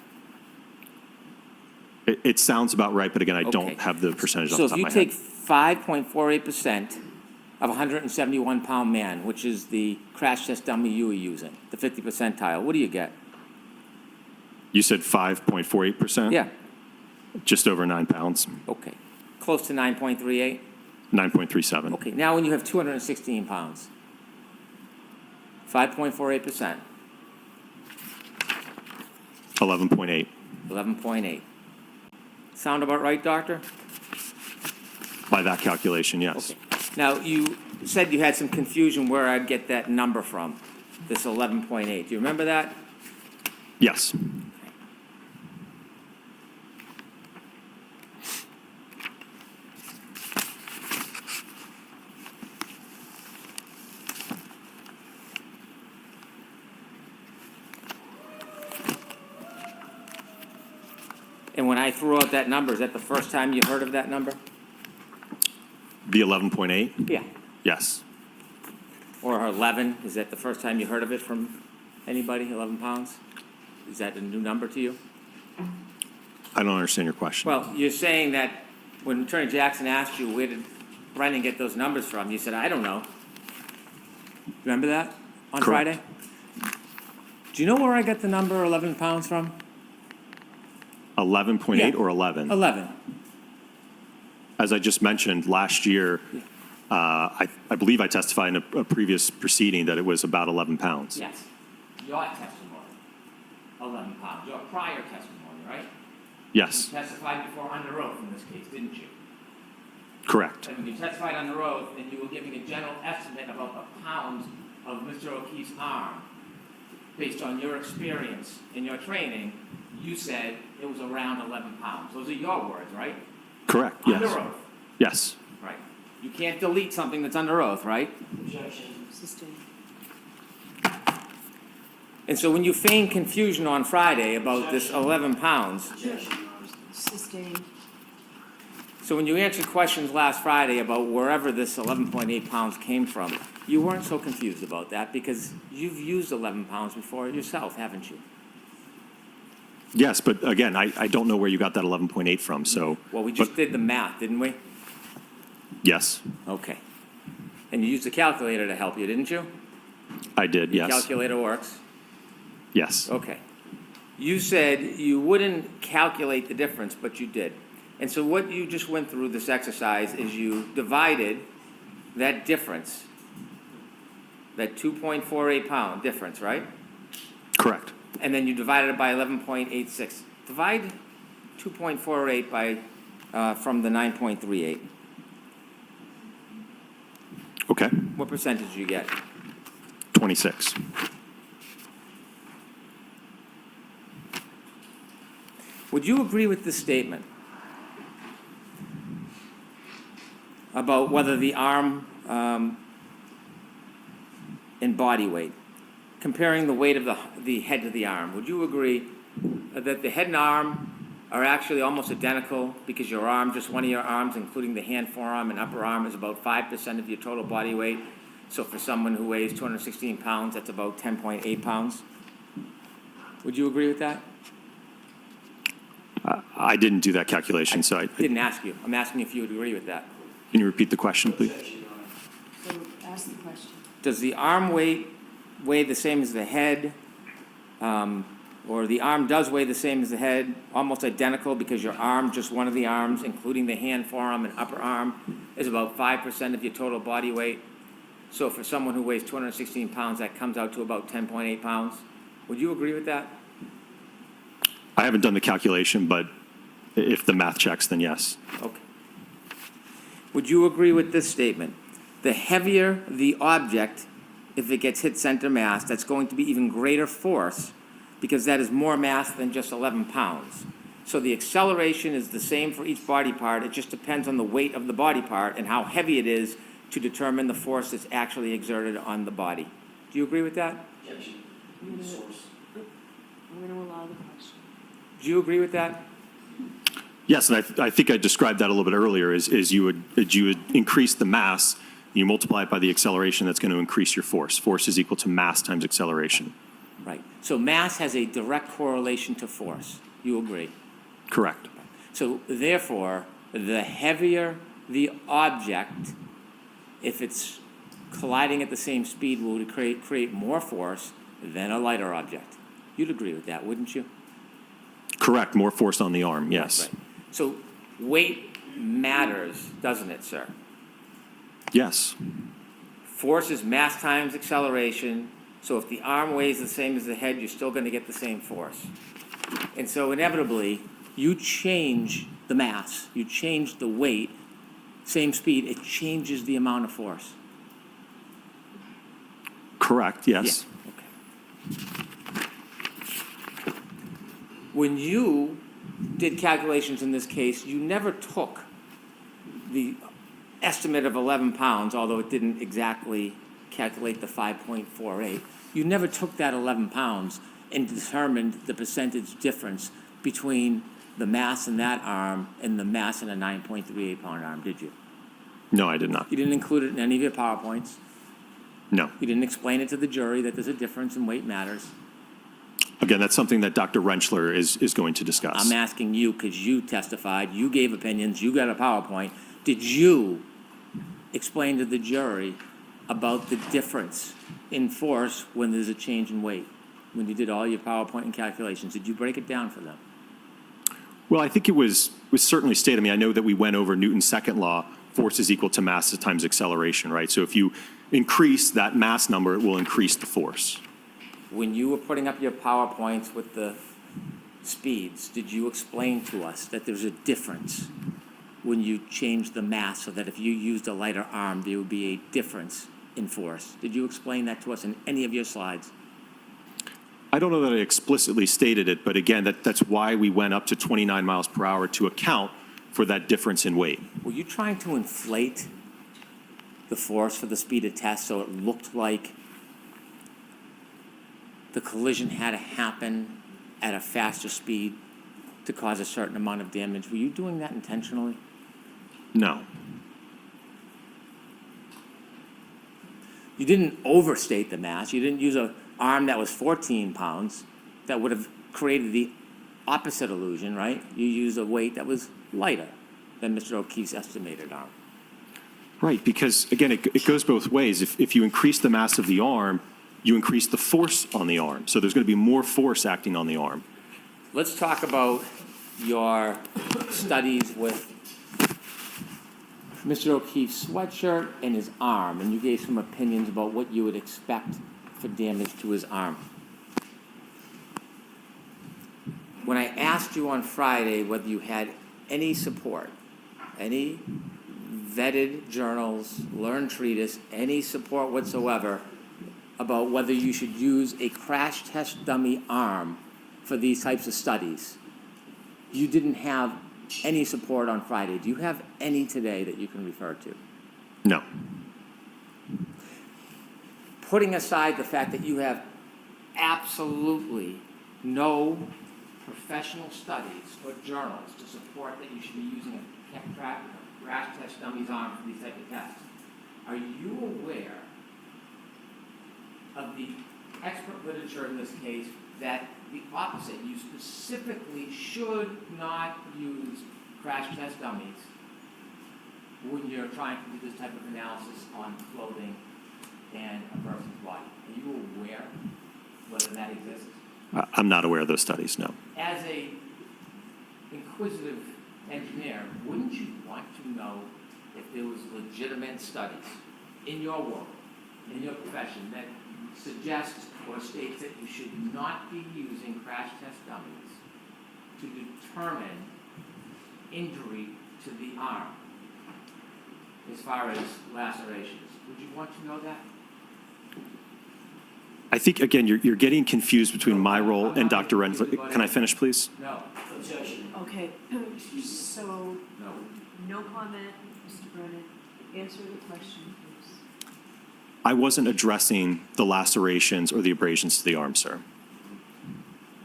It sounds about right, but again, I Okay. don't have the percentage off the So top if of you my head. take 5.48% of a 171-pound man, which is the crash test dummy you were using, the 50 percentile, what do you get? You said 5.48%? Yeah, Just over 9 pounds, okay. Close to 9.38? 9.37. Okay, now when you have 216 pounds, 5.48%, 11.8. 11.8. Sound about right, doctor? By that calculation, yes. Okay. Now, you said you had some confusion where I'd get that number from, this 11.8. Do you remember that? Yes. And when I threw out that number, is that the first time you heard of that number? The 11.8? Yeah. Yes. Or 11, is that the first time you heard of it from anybody, 11 pounds? Is that a new number to you? I don't understand your question. Well, you're saying that when Attorney Jackson asked you, where did Brennan get those numbers from? You said, I don't know. Remember that on Correct. Friday? Do you know where I got the number 11 pounds from? 11.8 Yeah. or 11? 11. As I just mentioned, last year, I believe I testified in a previous proceeding that it was about 11 pounds. Yes. Your testimony, 11 pounds. Your prior testimony, right? Yes, You testified before under oath in this case, didn't you? correct. And when you testified under oath and you were giving a general estimate about the pounds of Mr. O'Keefe's arm, based on your experience and your training, you said it was around 11 pounds. Those are your words, right? Correct, yes. Under oath, Yes, right? You can't delete something that's under oath, right? Sustained. And so when you feigned confusion on Friday about this 11 pounds, Sustained. so when you answered questions last Friday about wherever this 11.8 pounds came from, you weren't so confused about that because you've used 11 pounds before yourself, haven't you? yes, but again, I don't know where you got that 11.8 from, so. Well, we just but- did the math, didn't we? Yes, Okay. And you used a calculator to help you, didn't you? I did, yes, Calculator works. yes. Okay. You said you wouldn't calculate the difference, but you did. And so what you just went through this exercise is you divided that difference, that 2.48 pound difference, right? Correct. And then you divided it by 11.86. Divide 2.48 by, from the 9.38. Okay, What percentage do you get? 26. Would you agree with this statement about whether the arm and body weight, comparing the weight of the head to the arm, would you agree that the head and arm are actually almost identical because your arm, just one of your arms, including the hand, forearm, and upper arm, is about 5% of your total body weight? So for someone who weighs 216 pounds, that's about 10.8 pounds. Would you agree with that? I didn't do that calculation, so I, Didn't ask you. I'm asking if you would agree with that. can you repeat the question, please? So ask the question. Does the arm weight weigh the same as the head? Or the arm does weigh the same as the head, almost identical, because your arm, just one of the arms, including the hand, forearm, and upper arm, is about 5% of your total body weight. So for someone who weighs 216 pounds, that comes out to about 10.8 pounds. Would you agree with that? I haven't done the calculation, but if the math checks, then yes. Okay. Would you agree with this statement? The heavier the object, if it gets hit center mass, that's going to be even greater force, because that is more mass than just 11 pounds. So the acceleration is the same for each body part. It just depends on the weight of the body part and how heavy it is to determine the force that's actually exerted on the body. Do you agree with that? I'm gonna allow the question. Do you agree with that? Yes, and I think I described that a little bit earlier, is you would increase the mass, you multiply it by the acceleration, that's going to increase your force. Force is equal to mass times acceleration. Right. So mass has a direct correlation to force. You agree? Correct. So therefore, the heavier the object, if it's colliding at the same speed, will create more force than a lighter object. You'd agree with that, wouldn't you? Correct, more force on the arm, yes. Right. So weight matters, doesn't it, sir? Yes, Force is mass times acceleration. So if the arm weighs the same as the head, you're still going to get the same force. And so inevitably, you change the mass, you change the weight, same speed, it changes the amount of force. correct, yes. Yeah, okay. When you did calculations in this case, you never took the estimate of 11 pounds, although it didn't exactly calculate the 5.48. You never took that 11 pounds and determined the percentage difference between the mass in that arm and the mass in a 9.38 pound arm, did you? No, I did not. You didn't include it in any of your PowerPoints. No. You didn't explain it to the jury that there's a difference and weight matters. Again, that's something that Dr. Rentschler is going to discuss. I'm asking you because you testified, you gave opinions, you got a PowerPoint. Did you explain to the jury about the difference in force when there's a change in weight? When you did all your PowerPoint and calculations, did you break it down for them? Well, I think it was certainly stated. I mean, I know that we went over Newton's second law, force is equal to mass times acceleration, right? So if you increase that mass number, it will increase the force. When you were putting up your PowerPoints with the speeds, did you explain to us that there's a difference when you change the mass so that if you used a lighter arm, there would be a difference in force? Did you explain that to us in any of your slides? I don't know that I explicitly stated it, but again, that's why we went up to 29 miles per hour to account for that difference in weight. Were you trying to inflate the force for the speed of test so it looked like the collision had to happen at a faster speed to cause a certain amount of damage? Were you doing that intentionally? No. You didn't overstate the mass. You didn't use an arm that was 14 pounds that would have created the opposite illusion, right? You used a weight that was lighter than Mr. O'Keefe's estimated arm. Right, because again, it goes both ways. If you increase the mass of the arm, you increase the force on the arm. So there's going to be more force acting on the arm. Let's talk about your studies with Mr. O'Keefe's sweatshirt and his arm, and you gave some opinions about what you would expect for damage to his arm. When I asked you on Friday whether you had any support, any vetted journals, learned treatise, any support whatsoever about whether you should use a crash test dummy arm for these types of studies, you didn't have any support on Friday. Do you have any today that you can refer to? No. Putting aside the fact that you have absolutely no professional studies or journals to support that you should be using a crash test dummies arm for these type of tests, are you aware of the expert literature in this case that the opposite. You specifically should not use crash test dummies when you're trying to do this type of analysis on clothing and a person's body. Are you aware whether that exists? I'm not aware of those studies, no. As a inquisitive engineer, wouldn't you want to know if there was legitimate studies in your world, in your profession, that suggest or states that you should not be using crash test dummies to determine injury to the arm as far as lacerations? Would you want to know that? I think, again, you're getting confused between my role and Dr. Renfro. Can I finish, please? No. Objection. Okay, so, No. no comment, Mr. Brennan. Answer the question, please. I wasn't addressing the lacerations or the abrasions to the arm, sir.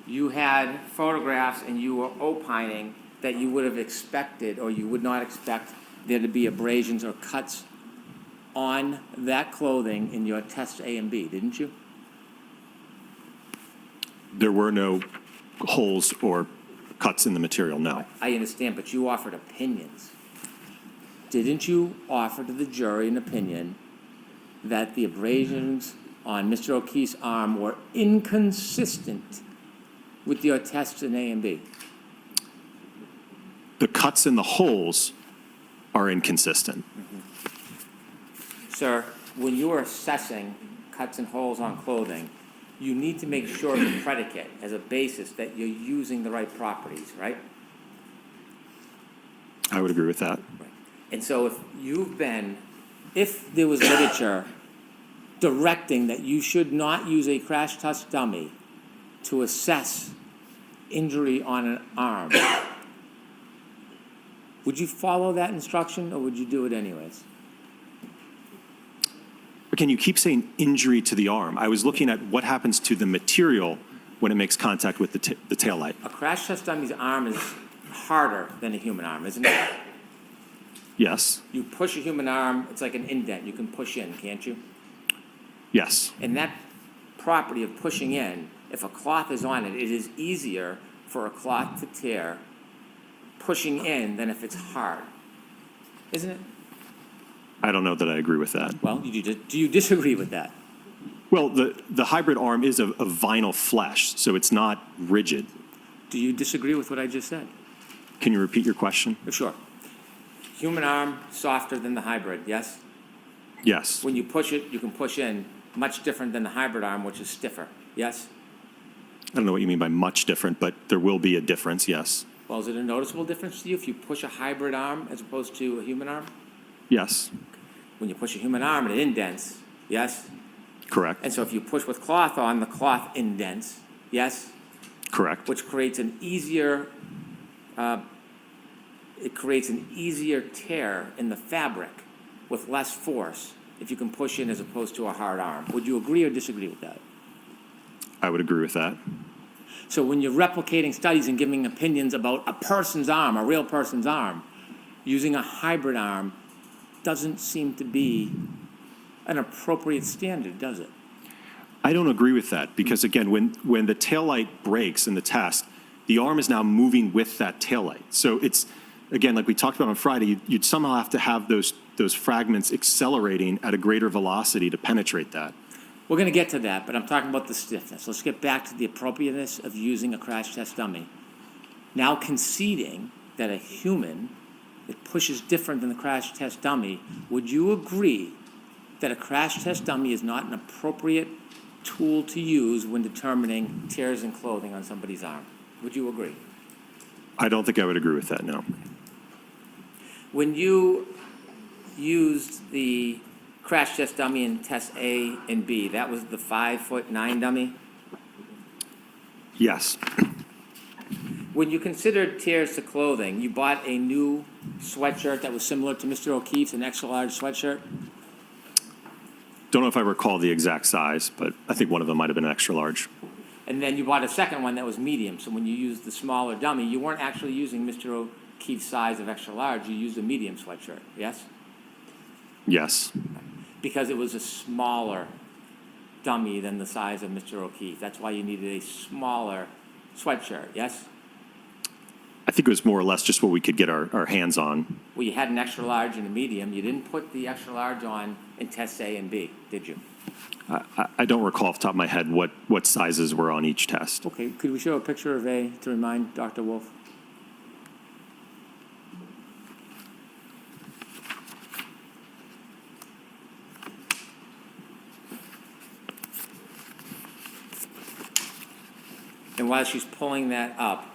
You had photographs and you were opining that you would have expected or you would not expect there to be abrasions or cuts on that clothing in your tests A and B, didn't you? There were no holes or cuts in the material, no. I understand, but you offered opinions. Didn't you offer to the jury an opinion that the abrasions on Mr. O'Keefe's arm were inconsistent with your tests in A and B? The cuts and the holes are inconsistent. Sir, when you are assessing cuts and holes on clothing, you need to make sure the predicate as a basis that you're using the right properties, right? I would agree with that. And so if there was literature directing that you should not use a crash test dummy to assess injury on an arm, would you follow that instruction or would you do it anyways? Again, you keep saying injury to the arm. I was looking at what happens to the material when it makes contact with the tail light. A crash test dummy's arm is harder than a human arm, isn't it? Yes, You push a human arm, it's like an indent. You can push in, can't you? yes, And that property of pushing in, if a cloth is on it, it is easier for a cloth to tear pushing in than if it's hard. Isn't it? I don't know that I agree with that. Well, do you disagree with that? Well, the hybrid arm is of vinyl flesh, so it's not rigid. Do you disagree with what I just said? Can you repeat your question? Sure. Human arm, softer than the hybrid, yes? Yes, When you push it, you can push in, much different than the hybrid arm, which is stiffer, yes? I don't know what you mean by much different, but there will be a difference, yes. Well, is it a noticeable difference to you if you push a hybrid arm as opposed to a human arm? Yes, When you push a human arm, it indents, yes? correct, And so if you push with cloth on, the cloth indents, yes? correct, Which creates an easier, tear in the fabric with less force if you can push in as opposed to a hard arm. Would you agree or disagree with that? I would agree with that. So when you're replicating studies and giving opinions about a person's arm, a real person's arm, using a hybrid arm doesn't seem to be an appropriate standard, does it? I don't agree with that because, again, when the taillight breaks in the test, the arm is now moving with that taillight. So it's, again, like we talked about on Friday, you'd somehow have to have those fragments accelerating at a greater velocity to penetrate that. We're going to get to that, but I'm talking about the stiffness. Let's get back to the appropriateness of using a crash test dummy. Now conceding that a human that pushes different than the crash test dummy, would you agree that a crash test dummy is not an appropriate tool to use when determining tears in clothing on somebody's arm? Would you agree? I don't think I would agree with that, no. When you used the crash test dummy in test A and B, that was the 5'9" dummy? Yes, When you considered tears to clothing, you bought a new sweatshirt that was similar to Mr. O'Keefe's, an extra large sweatshirt? don't know if I recall the exact size, but I think one of them might have been extra large. And then you bought a second one that was medium, so when you used the smaller dummy, you weren't actually using Mr. O'Keefe's size of extra large, you used a medium sweatshirt, yes? Yes, Because it was a smaller dummy than the size of Mr. O'Keefe. That's why you needed a smaller sweatshirt, yes? I think it was more or less just what we could get our hands on. Well, you had an extra large and a medium. You didn't put the extra large on in tests A and B, did you? I don't recall off the top of my head what sizes were on each test. Okay, could we show a picture of A to remind Dr. Wolfe? And while she's pulling that up,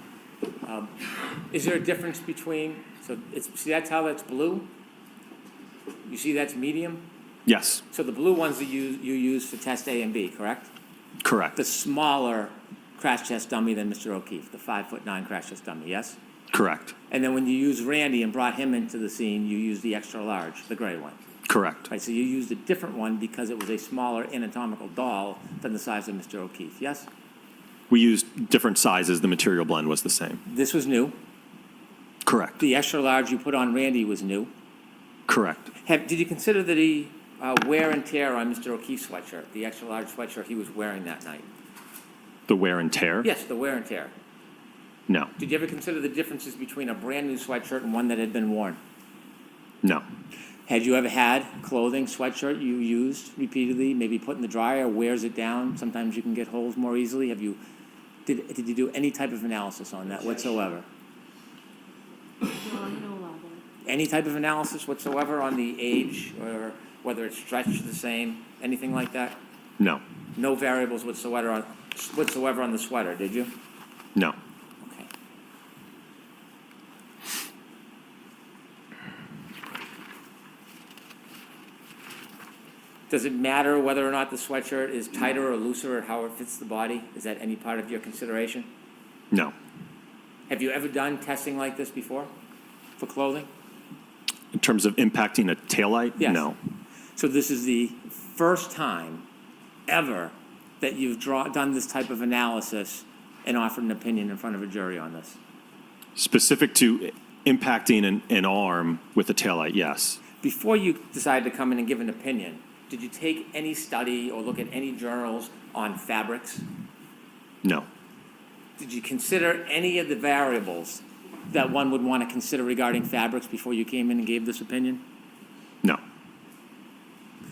is there a difference between, so it's, see that's how that's blue? You see that's medium? Yes, So the blue ones that you use for test A and B, correct? correct. The smaller crash test dummy than Mr. O'Keefe, the 5'9" crash test dummy, yes? Correct. And then when you used Randy and brought him into the scene, you used the extra large, the gray one. Correct. Right, so you used a different one because it was a smaller anatomical doll than the size of Mr. O'Keefe, yes? We used different sizes. The material blend was the same. This was new. Correct. The extra large you put on Randy was new. Correct. Did you consider that the wear and tear on Mr. O'Keefe's sweatshirt, the extra large sweatshirt he was wearing that night? The wear and tear? Yes, the wear and tear. No. Did you ever consider the differences between a brand-new sweatshirt and one that had been worn? No. Had you ever had clothing, sweatshirt you used repeatedly, maybe put in the dryer, wears it down? Sometimes you can get holes more easily. Did you do any type of analysis on that whatsoever? No, I'm gonna allow that. Any type of analysis whatsoever on the age or whether it's stretched the same, anything like that? No. No variables whatsoever on the sweater, did you? No. Okay. Does it matter whether or not the sweatshirt is tighter or looser or how it fits the body? Is that any part of your consideration? No. Have you ever done testing like this before for clothing? In terms of impacting a taillight? Yes. No. So this is the first time ever that you've done this type of analysis and offered an opinion in front of a jury on this? Specific to impacting an arm with a taillight, yes. Before you decided to come in and give an opinion, did you take any study or look at any journals on fabrics? No. Did you consider any of the variables that one would want to consider regarding fabrics before you came in and gave this opinion? No.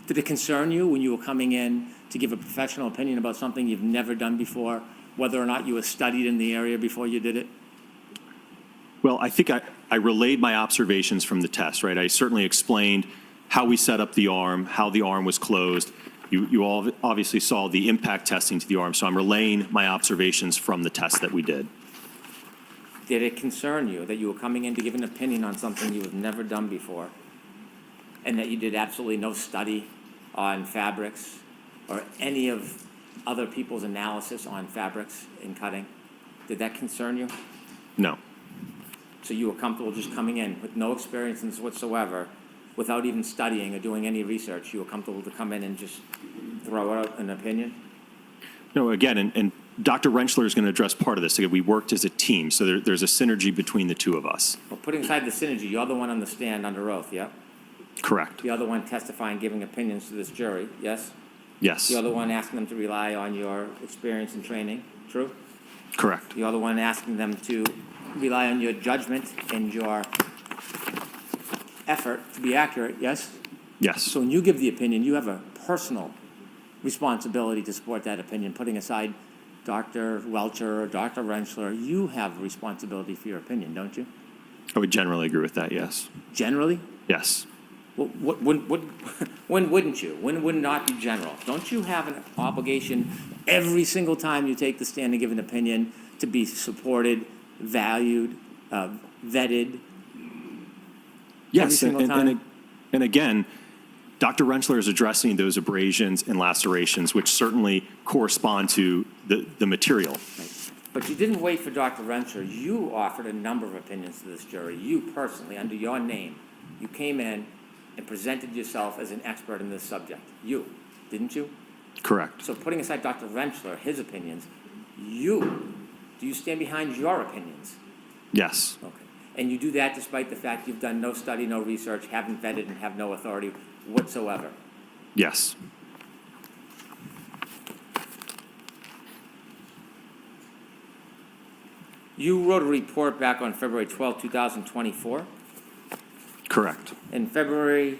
Did it concern you when you were coming in to give a professional opinion about something you've never done before, whether or not you were studied in the area before you did it? Well, I think I relayed my observations from the test, right? I certainly explained how we set up the arm, how the arm was closed. You all obviously saw the impact testing to the arm, so I'm relaying my observations from the test that we did. Did it concern you that you were coming in to give an opinion on something you have never done before, and that you did absolutely no study on fabrics or any of other people's analysis on fabrics in cutting? Did that concern you? No. So you were comfortable just coming in with no experience in this whatsoever, without even studying or doing any research? You were comfortable to come in and just throw out an opinion? No, again, and Dr. Rentschler is going to address part of this. Again, we worked as a team, so there's a synergy between the two of us. Well, putting aside the synergy, you're the one on the stand under oath, yeah? Correct. You're the one testifying, giving opinions to this jury, yes? Yes. You're the one asking them to rely on your experience and training, true? Correct. You're the one asking them to rely on your judgment and your effort to be accurate, yes? Yes. So when you give the opinion, you have a personal responsibility to support that opinion, putting aside Dr. Welcher or Dr. Rentschler. You have a responsibility for your opinion, don't you? I would generally agree with that, yes. Generally? Yes. Well, when wouldn't you? When would not be general? Don't you have an obligation every single time you take the stand and give an opinion to be supported, valued, vetted? Yes, Every single time? and again, Dr. Rentschler is addressing those abrasions and lacerations, which certainly correspond to the material. Right. But you didn't wait for Dr. Rentschler. You offered a number of opinions to this jury. You personally, under your name, you came in and presented yourself as an expert in this subject. You, didn't you? Correct. So putting aside Dr. Rentschler, his opinions, do you stand behind your opinions? Yes. Okay. And you do that despite the fact you've done no study, no research, haven't vetted, and have no authority whatsoever? Yes. You wrote a report back on February 12, 2024. Correct. In February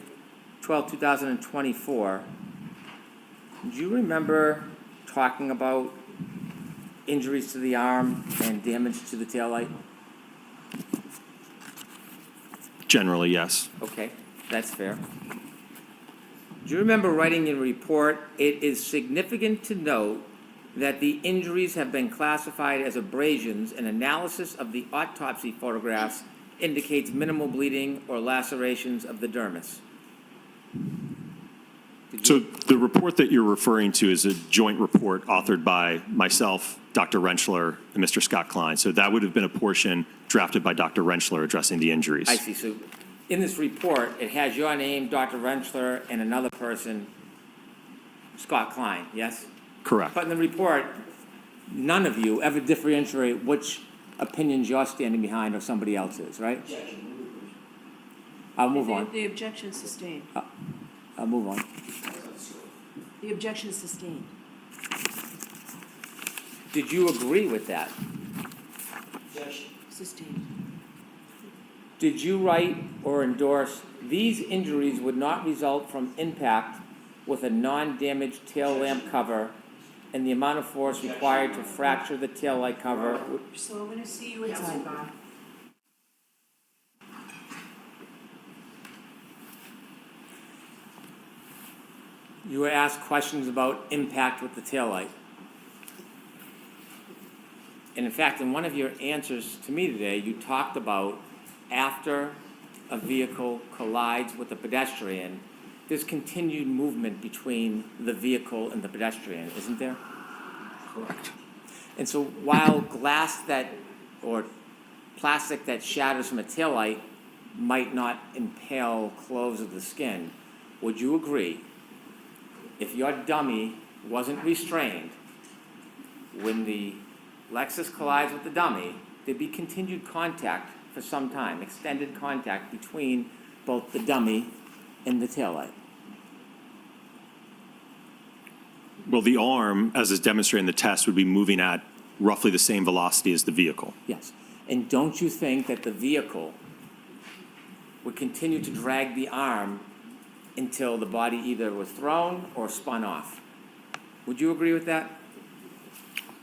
12, 2024, do you remember talking about injuries to the arm and damage to the taillight? Generally, yes. Okay, that's fair. Do you remember writing in a report, it is significant to note that the injuries have been classified as abrasions and analysis of the autopsy photographs indicates minimal bleeding or lacerations of the dermis? So the report that you're referring to is a joint report authored by myself, Dr. Rentschler, and Mr. Scott Klein. So that would have been a portion drafted by Dr. Rentschler addressing the injuries. I see. So in this report, it has your name, Dr. Rentschler, and another person, Scott Klein, yes? Correct. But in the report, none of you ever differentiate which opinions you're standing behind or somebody else's, right? I'll move on. The objection is sustained. I'll move on. The objection is sustained. Did you agree with that? Sustained. Did you write or endorse, these injuries would not result from impact with a non-damaged tail lamp cover and the amount of force required to fracture the tail light cover? So I'm gonna see you inside. You were asked questions about impact with the tail light. And in fact, in one of your answers to me today, you talked about after a vehicle collides with a pedestrian, there's continued movement between the vehicle and the pedestrian, isn't there? Correct. And so while glass that, or plastic that shatters from a taillight might not impale clothes of the skin, would you agree, if your dummy wasn't restrained, when the Lexus collides with the dummy, there'd be continued contact for some time, extended contact between both the dummy and the taillight? Well, the arm, as is demonstrated in the test, would be moving at roughly the same velocity as the vehicle. Yes. And don't you think that the vehicle would continue to drag the arm until the body either was thrown or spun off? Would you agree with that?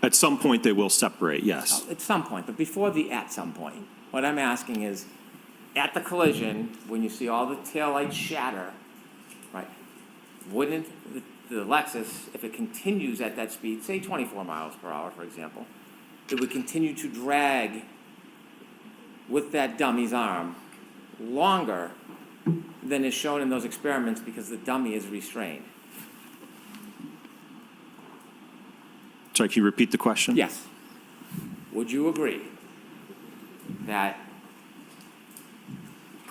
At some point, they will separate, yes. At some point, but before the at some point, what I'm asking is, at the collision, when you see all the taillights shatter, right, wouldn't the Lexus, if it continues at that speed, say 24 miles per hour, for example, it would continue to drag with that dummy's arm longer than is shown in those experiments because the dummy is restrained? Sorry, can you repeat the question? Yes. Would you agree that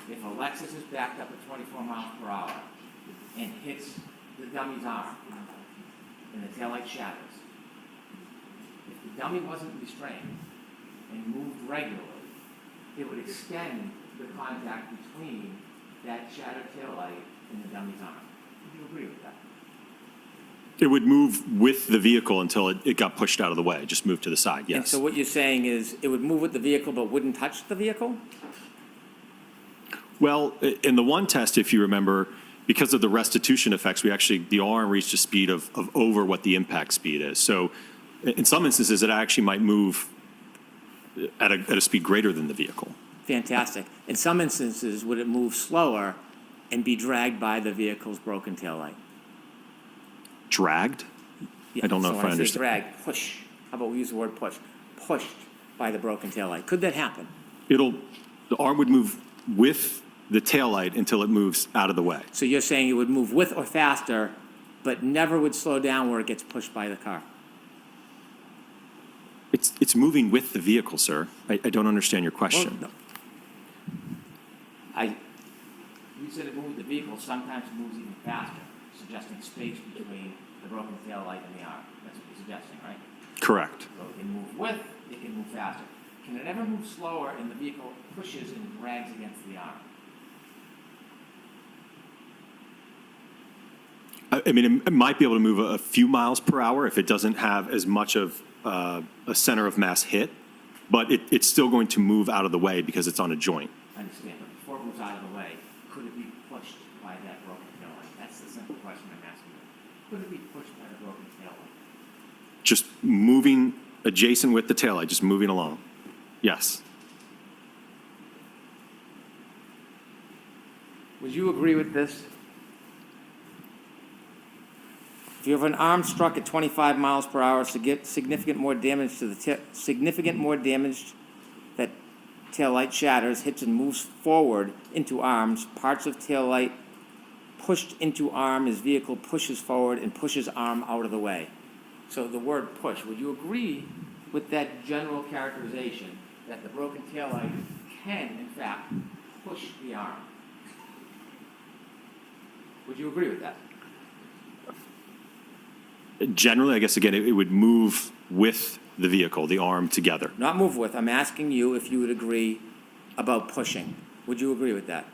if a Lexus is backed up at 24 miles per hour and hits the dummy's arm and the taillight shatters, if the dummy wasn't restrained and moved regularly, it would extend the contact between that shattered taillight and the dummy's arm? Would you agree with that? It would move with the vehicle until it got pushed out of the way, just moved to the side, And yes. so what you're saying is it would move with the vehicle but wouldn't touch the vehicle? Well, in the one test, if you remember, because of the restitution effects, the arm reached a speed of over what the impact speed is. So in some instances, it actually might move at a speed greater than the vehicle. Fantastic. In some instances, would it move slower and be dragged by the vehicle's broken taillight? Dragged? I don't know So if when I say understand. drag, push. How about we use the word push? Pushed by the broken taillight. Could that happen? The arm would move with the taillight until it moves out of the way. So you're saying it would move with or faster, but never would slow down where it gets pushed by the car? It's moving with the vehicle, sir. I don't understand your question. Well, no. You said it moved with the vehicle, sometimes it moves even faster, suggesting space between the broken taillight and the arm. That's what you're suggesting, right? Correct. So it can move with, it can move faster. Can it ever move slower and the vehicle pushes and drags against the arm? I mean, it might be able to move a few miles per hour if it doesn't have as much of a center of mass hit. but it's still going to move out of the way because it's on a joint. I understand, but before it moves out of the way, could it be pushed by that broken tail light? That's the simple question I'm asking you. Could it be pushed by the broken tail light? Just moving adjacent with the taillight, just moving along. Yes. Would you agree with this? If you have an arm struck at 25 miles per hour, significant more damage that tail light shatters, hits and moves forward into arms, parts of tail light pushed into arm as vehicle pushes forward and pushes arm out of the way. So the word push, would you agree with that general characterization that the broken tail light can, in fact, push the arm? Would you agree with that? Generally, I guess, again, it would move with the vehicle, the arm together. Not move with, I'm asking you if you would agree about pushing. Would you agree with that?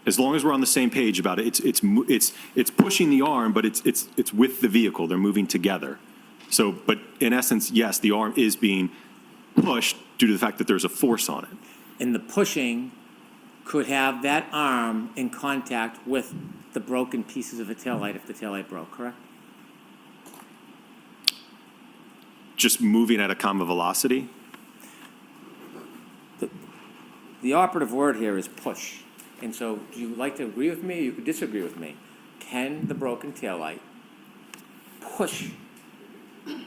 As long as we're on the same page about it, it's pushing the arm, but it's with the vehicle. They're moving together. So, but in essence, yes, the arm is being pushed due to the fact that there's a force on it. And the pushing could have that arm in contact with the broken pieces of the taillight if the taillight broke, correct? Just moving at a common velocity. The operative word here is push. And so, do you like to agree with me or you could disagree with me? Can the broken taillight push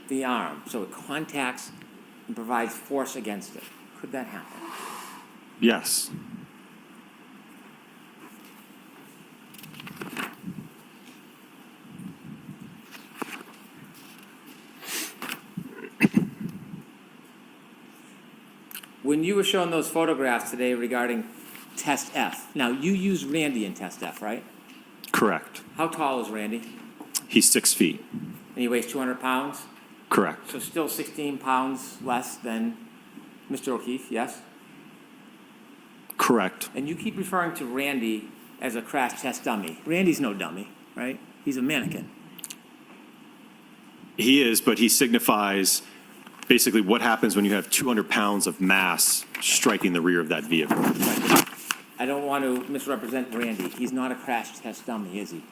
the arm so it contacts and provides force against it? Could that happen? Yes. When you were showing those photographs today regarding Test F, now you use Randy in Test F, right? Correct. How tall is Randy? He's 6 feet. And he weighs 200 pounds? Correct. So still 16 pounds less than Mr. O'Keefe, yes? Correct. And you keep referring to Randy as a crash test dummy. Randy's no dummy, right? He's a mannequin. He is, but he signifies basically what happens when you have 200 pounds of mass striking the rear of that vehicle. I don't want to misrepresent Randy. He's not a crash test dummy, is he?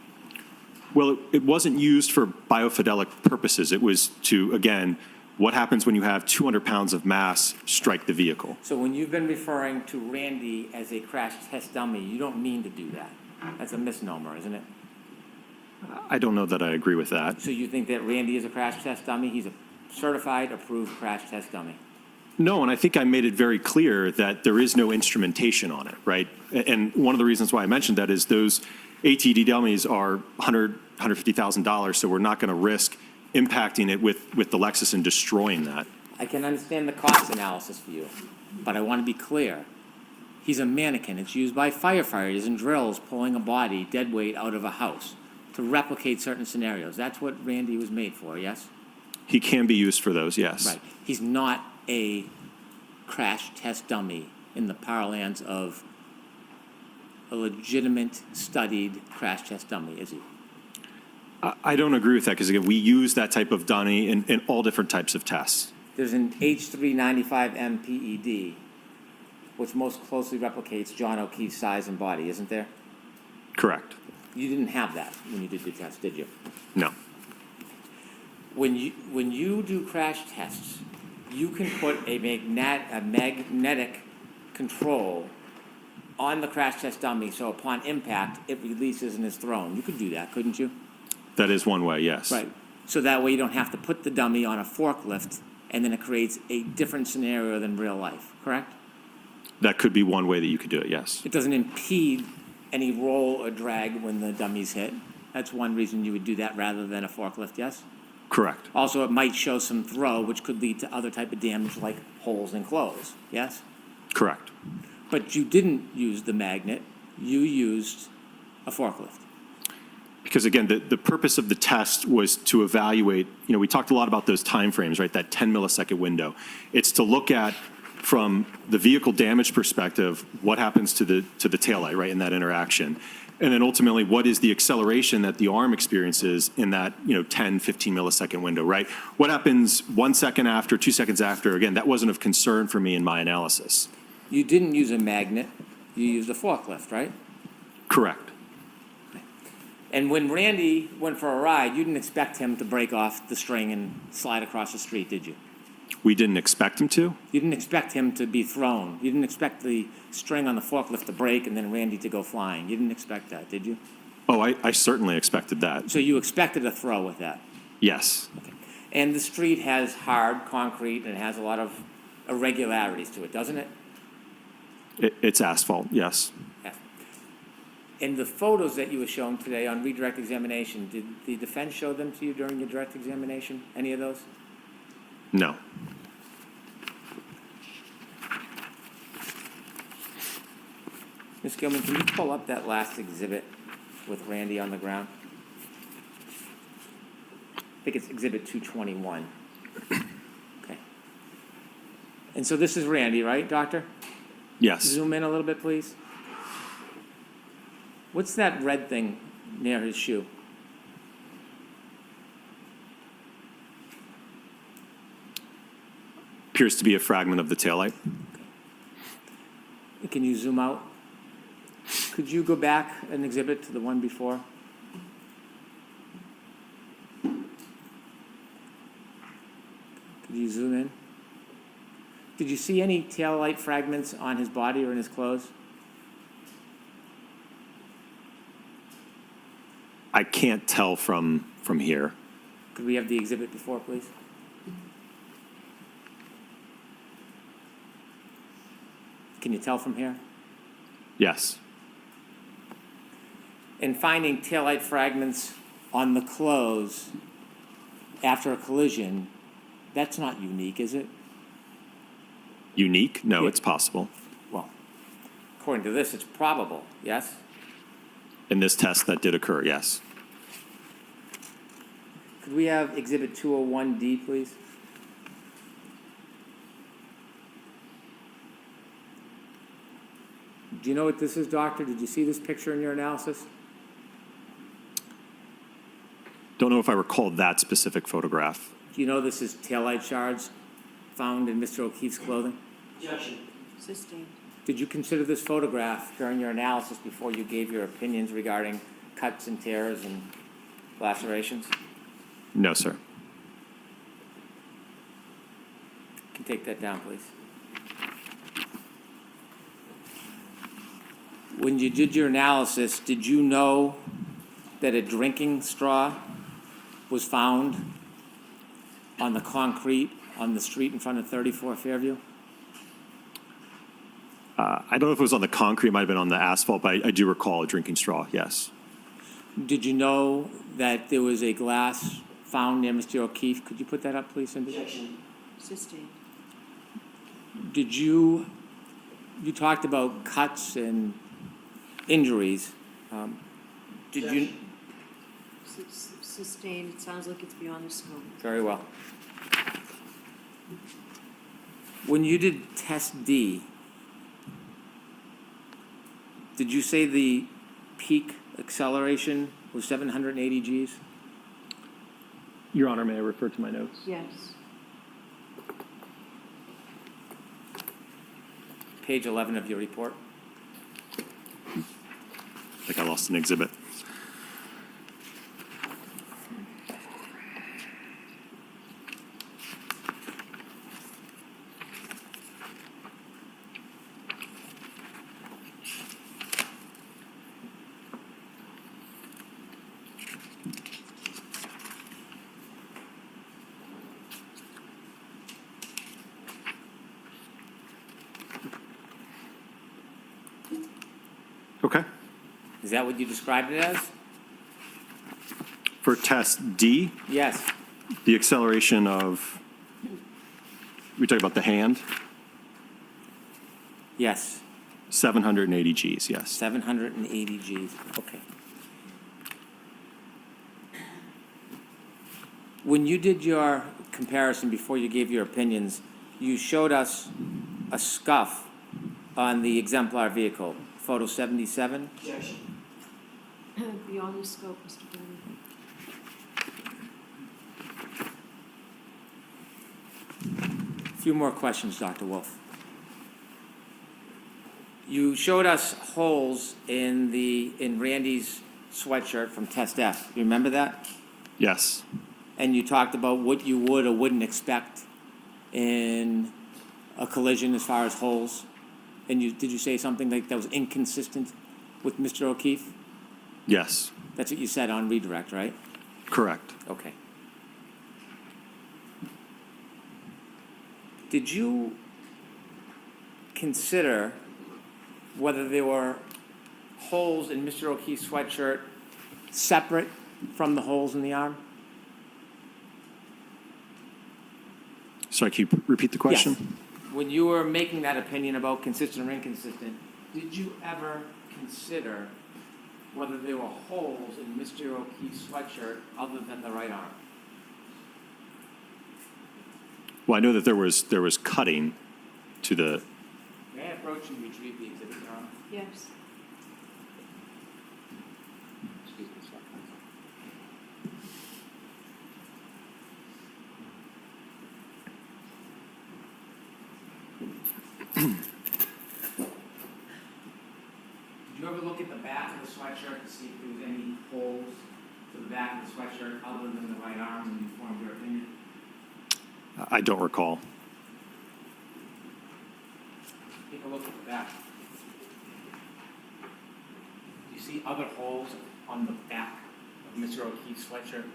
Well, it wasn't used for biofidelic purposes. It was to, again, what happens when you have 200 pounds of mass strike the vehicle. So when you've been referring to Randy as a crash test dummy, you don't mean to do that. That's a misnomer, isn't it? I don't know that I agree with that. So you think that Randy is a crash test dummy? He's a certified, approved crash test dummy. No, and I think I made it very clear that there is no instrumentation on it, right? And one of the reasons why I mentioned that is those ATD dummies are $150,000, so we're not going to risk impacting it with the Lexus and destroying that. I can understand the cost analysis for you, but I want to be clear. He's a mannequin. It's used by firefighters and drills pulling a body, dead weight, out of a house to replicate certain scenarios. That's what Randy was made for, yes? He can be used for those, yes. Right. He's not a crash test dummy in the parlance of a legitimate, studied crash test dummy, is he? I don't agree with that because, again, we use that type of dummy in all different types of tests. There's an H395M PED, which most closely replicates John O'Keefe's size and body, isn't there? Correct. You didn't have that when you did your test, did you? No. When you do crash tests, you can put a magnetic control on the crash test dummy, so upon impact, it releases and is thrown. You could do that, couldn't you? That is one way, yes. Right. So that way you don't have to put the dummy on a forklift, and then it creates a different scenario than real life, correct? That could be one way that you could do it, yes. It doesn't impede any roll or drag when the dummy's hit. That's one reason you would do that rather than a forklift, yes? Correct. Also, it might show some throw, which could lead to other type of damage like holes in clothes, yes? Correct. But you didn't use the magnet, you used a forklift. Because again, the purpose of the test was to evaluate, we talked a lot about those time frames, right? That 10 millisecond window. It's to look at, from the vehicle damage perspective, what happens to the taillight, right, in that interaction. And then ultimately, what is the acceleration that the arm experiences in that, 10, 15 millisecond window, right? What happens 1 second after, 2 seconds after? Again, that wasn't of concern for me in my analysis. You didn't use a magnet, you used a forklift, right? Correct. And when Randy went for a ride, you didn't expect him to break off the string and slide across the street, did you? We didn't expect him to. You didn't expect him to be thrown. You didn't expect the string on the forklift to break and then Randy to go flying. You didn't expect that, did you? Oh, I certainly expected that. So you expected a throw with that. Yes. And the street has hard concrete and it has a lot of irregularities to it, doesn't it? It's asphalt, yes. Yeah. In the photos that you were shown today on redirect examination, did the defense show them to you during your direct examination? Any of those? No. Ms. Gilman, can you pull up that last exhibit with Randy on the ground? I think it's exhibit 221. Okay. And so this is Randy, right, doctor? Yes. Zoom in a little bit, please. What's that red thing near his shoe? Appears to be a fragment of the taillight. Can you zoom out? Could you go back an exhibit to the one before? Could you zoom in? Did you see any taillight fragments on his body or in his clothes? I can't tell from here. Could we have the exhibit before, please? Can you tell from here? Yes. In finding taillight fragments on the clothes after a collision, that's not unique, is it? Unique? No, Yeah. it's possible. Well, according to this, it's probable, yes? In this test, that did occur, yes. Could we have exhibit 201D, please? Do you know what this is, doctor? Did you see this picture in your analysis? Don't know if I recall that specific photograph. Do you know this is taillight shards found in Mr. O'Keefe's clothing? Objection. Sustained. Did you consider this photograph during your analysis before you gave your opinions regarding cuts and tears and lacerations? No, sir. Can you take that down, please? When you did your analysis, did you know that a drinking straw was found on the concrete on the street in front of 34 Fairview? I don't know if it was on the concrete, it might have been on the asphalt, but I do recall a drinking straw, yes. Did you know that there was a glass found near Mr. O'Keefe? Could you put that up, please, Cindy? Objection. Sustained. Did you talked about cuts and injuries. Did you, Sustained, it sounds like it's beyond the scope. very well. When you did test D, did you say the peak acceleration was 780 Gs? Your Honor, may I refer to my notes? Yes. Page 11 of your report. I think I lost an exhibit. Okay. Is that what you described it as? For test D, Yes. the acceleration of, we talking about the hand? Yes. 780 Gs, yes. 780 Gs. Okay. When you did your comparison before you gave your opinions, you showed us a scuff on the exemplar vehicle, photo 77. Objection. beyond the scope, Mr. Brennan. A few more questions, Dr. Wolfe. You showed us holes in Randy's sweatshirt from Test F. You remember that? Yes. And you talked about what you would or wouldn't expect in a collision as far as holes. And did you say something like that was inconsistent with Mr. O'Keefe? Yes. That's what you said on redirect, right? Correct. Okay. Did you consider whether there were holes in Mr. O'Keefe's sweatshirt separate from the holes in the arm? Sorry, can you repeat the question? Yes. When you were making that opinion about consistent or inconsistent, did you ever consider whether there were holes in Mr. O'Keefe's sweatshirt other than the right arm? Well, I know that there was cutting to the. May I approach and retrieve the exhibit, Your Honor? Yes. Excuse me, sir. Did you ever look at the back of the sweatshirt to see if there was any holes to the back of the sweatshirt other than the right arm when you formed your opinion? I don't recall. Take a look at the back. Do you see other holes on the back of Mr. O'Keefe's sweatshirt?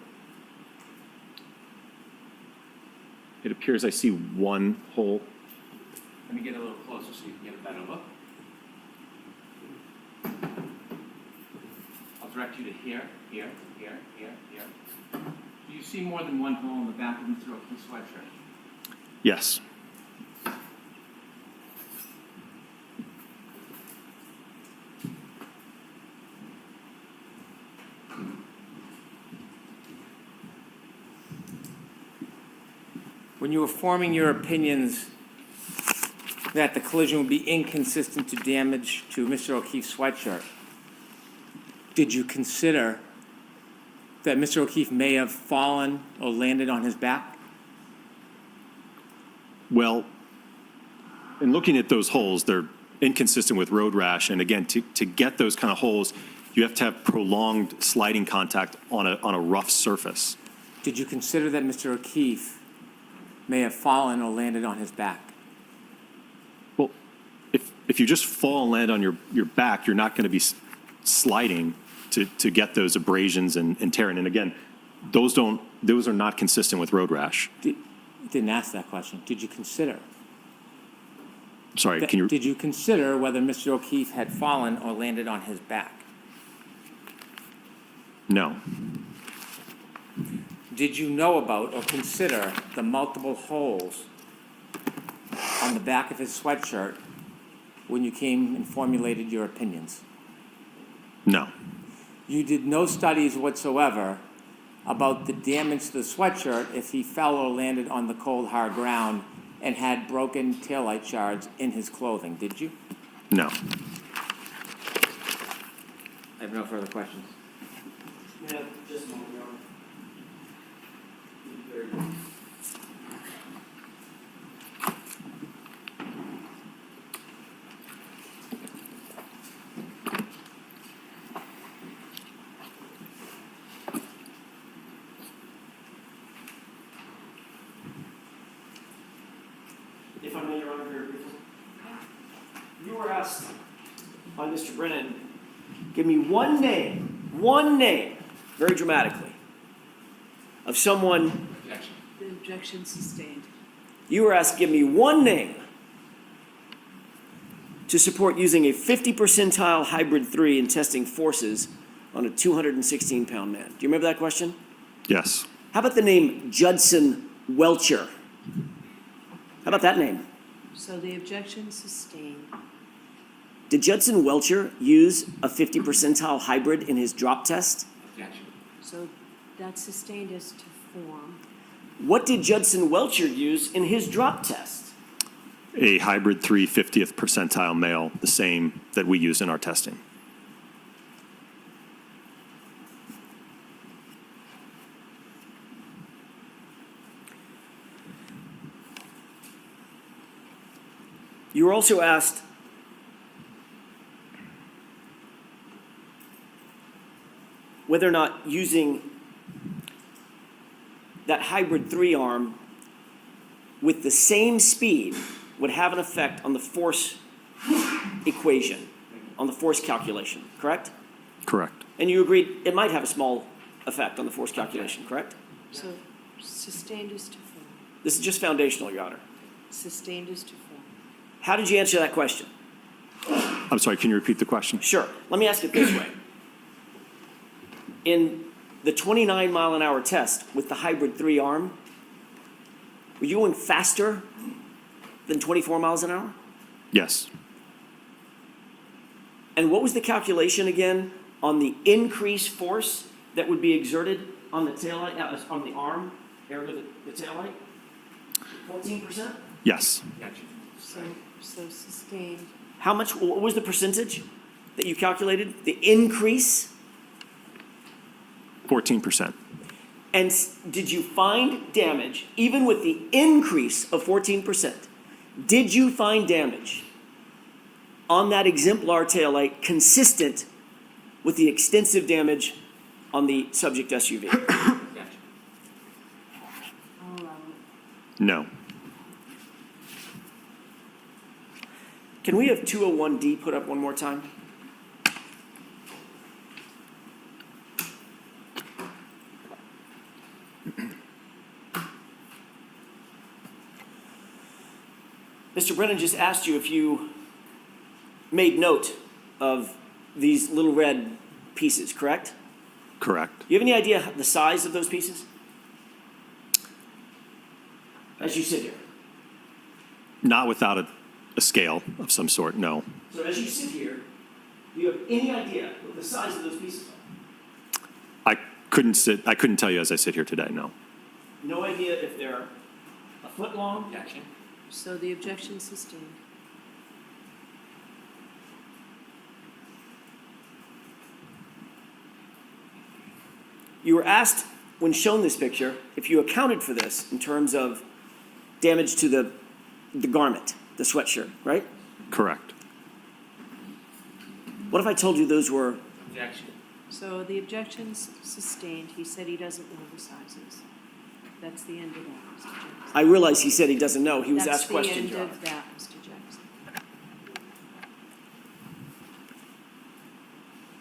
It appears I see one hole. Let me get a little closer so you can get a better look. I'll direct you to here. Do you see more than one hole in the back of Mr. O'Keefe's sweatshirt? Yes. When you were forming your opinions that the collision would be inconsistent to damage to Mr. O'Keefe's sweatshirt, did you consider that Mr. O'Keefe may have fallen or landed on his back? Well, in looking at those holes, they're inconsistent with road rash. And again, to get those kind of holes, you have to have prolonged sliding contact on a rough surface. Did you consider that Mr. O'Keefe may have fallen or landed on his back? Well, if you just fall and land on your back, you're not going to be sliding to get those abrasions and tearing. And again, those are not consistent with road rash. Didn't ask that question. Did you consider? Sorry, can you? Did you consider whether Mr. O'Keefe had fallen or landed on his back? No. Did you know about or consider the multiple holes on the back of his sweatshirt when you came and formulated your opinions? No. You did no studies whatsoever about the damage to the sweatshirt if he fell or landed on the cold, hard ground and had broken taillight shards in his clothing, did you? No. I have no further questions. Yeah, just a moment, Your Honor. Very good. If I may, Your Honor, very briefly. You were asked by Mr. Brennan, give me one name, very dramatically, of someone. Objection. The objection sustained. You were asked, give me one name to support using a 50 percentile hybrid 3 in testing forces on a 216-pound man. Do you remember that question? Yes. How about the name Judson Welcher? How about that name? So the objection sustained. Did Judson Welcher use a 50 percentile hybrid in his drop test? Objection. So that's sustained as to form. What did Judson Welcher use in his drop test? A hybrid 3 50th percentile male, the same that we use in our testing. You were also asked whether or not using that hybrid 3-arm with the same speed would have an effect on the force equation, on the force calculation, correct? Correct. And you agreed it might have a small effect on the force calculation, correct? So sustained is to form. This is just foundational, Your Honor. Sustained is to form. How did you answer that question? I'm sorry, can you repeat the question? Sure. Let me ask it this way. In the 29-mile-an-hour test with the hybrid 3-arm, were you going faster than 24 miles an hour? Yes. And what was the calculation again on the increased force that would be exerted on the taillight, on the arm area of the taillight? 14%? Yes. So sustained. How much, what was the percentage that you calculated? The increase? 14%. And did you find damage, even with the increase of 14%, did you find damage on that exemplar taillight consistent with the extensive damage on the subject SUV? I'll allow it. No. Can we have 201D put up one more time? Mr. Brennan just asked you if you made note of these little red pieces, correct? Correct. Do you have any idea the size of those pieces? As you sit here. Not without a scale of some sort, no. So as you sit here, do you have any idea what the size of those pieces are? I couldn't tell you as I sit here today, no. No idea if they're a foot long? So the objection sustained. You were asked, when shown this picture, if you accounted for this in terms of damage to the garment, the sweatshirt, right? Correct. What if I told you those were, Objection. So the objection's sustained. He said he doesn't know the sizes. That's the end of that, Mr. Jackson. I realize he said he doesn't know, he was asked questions, Your Honor. That's the end of that, Mr. Jackson.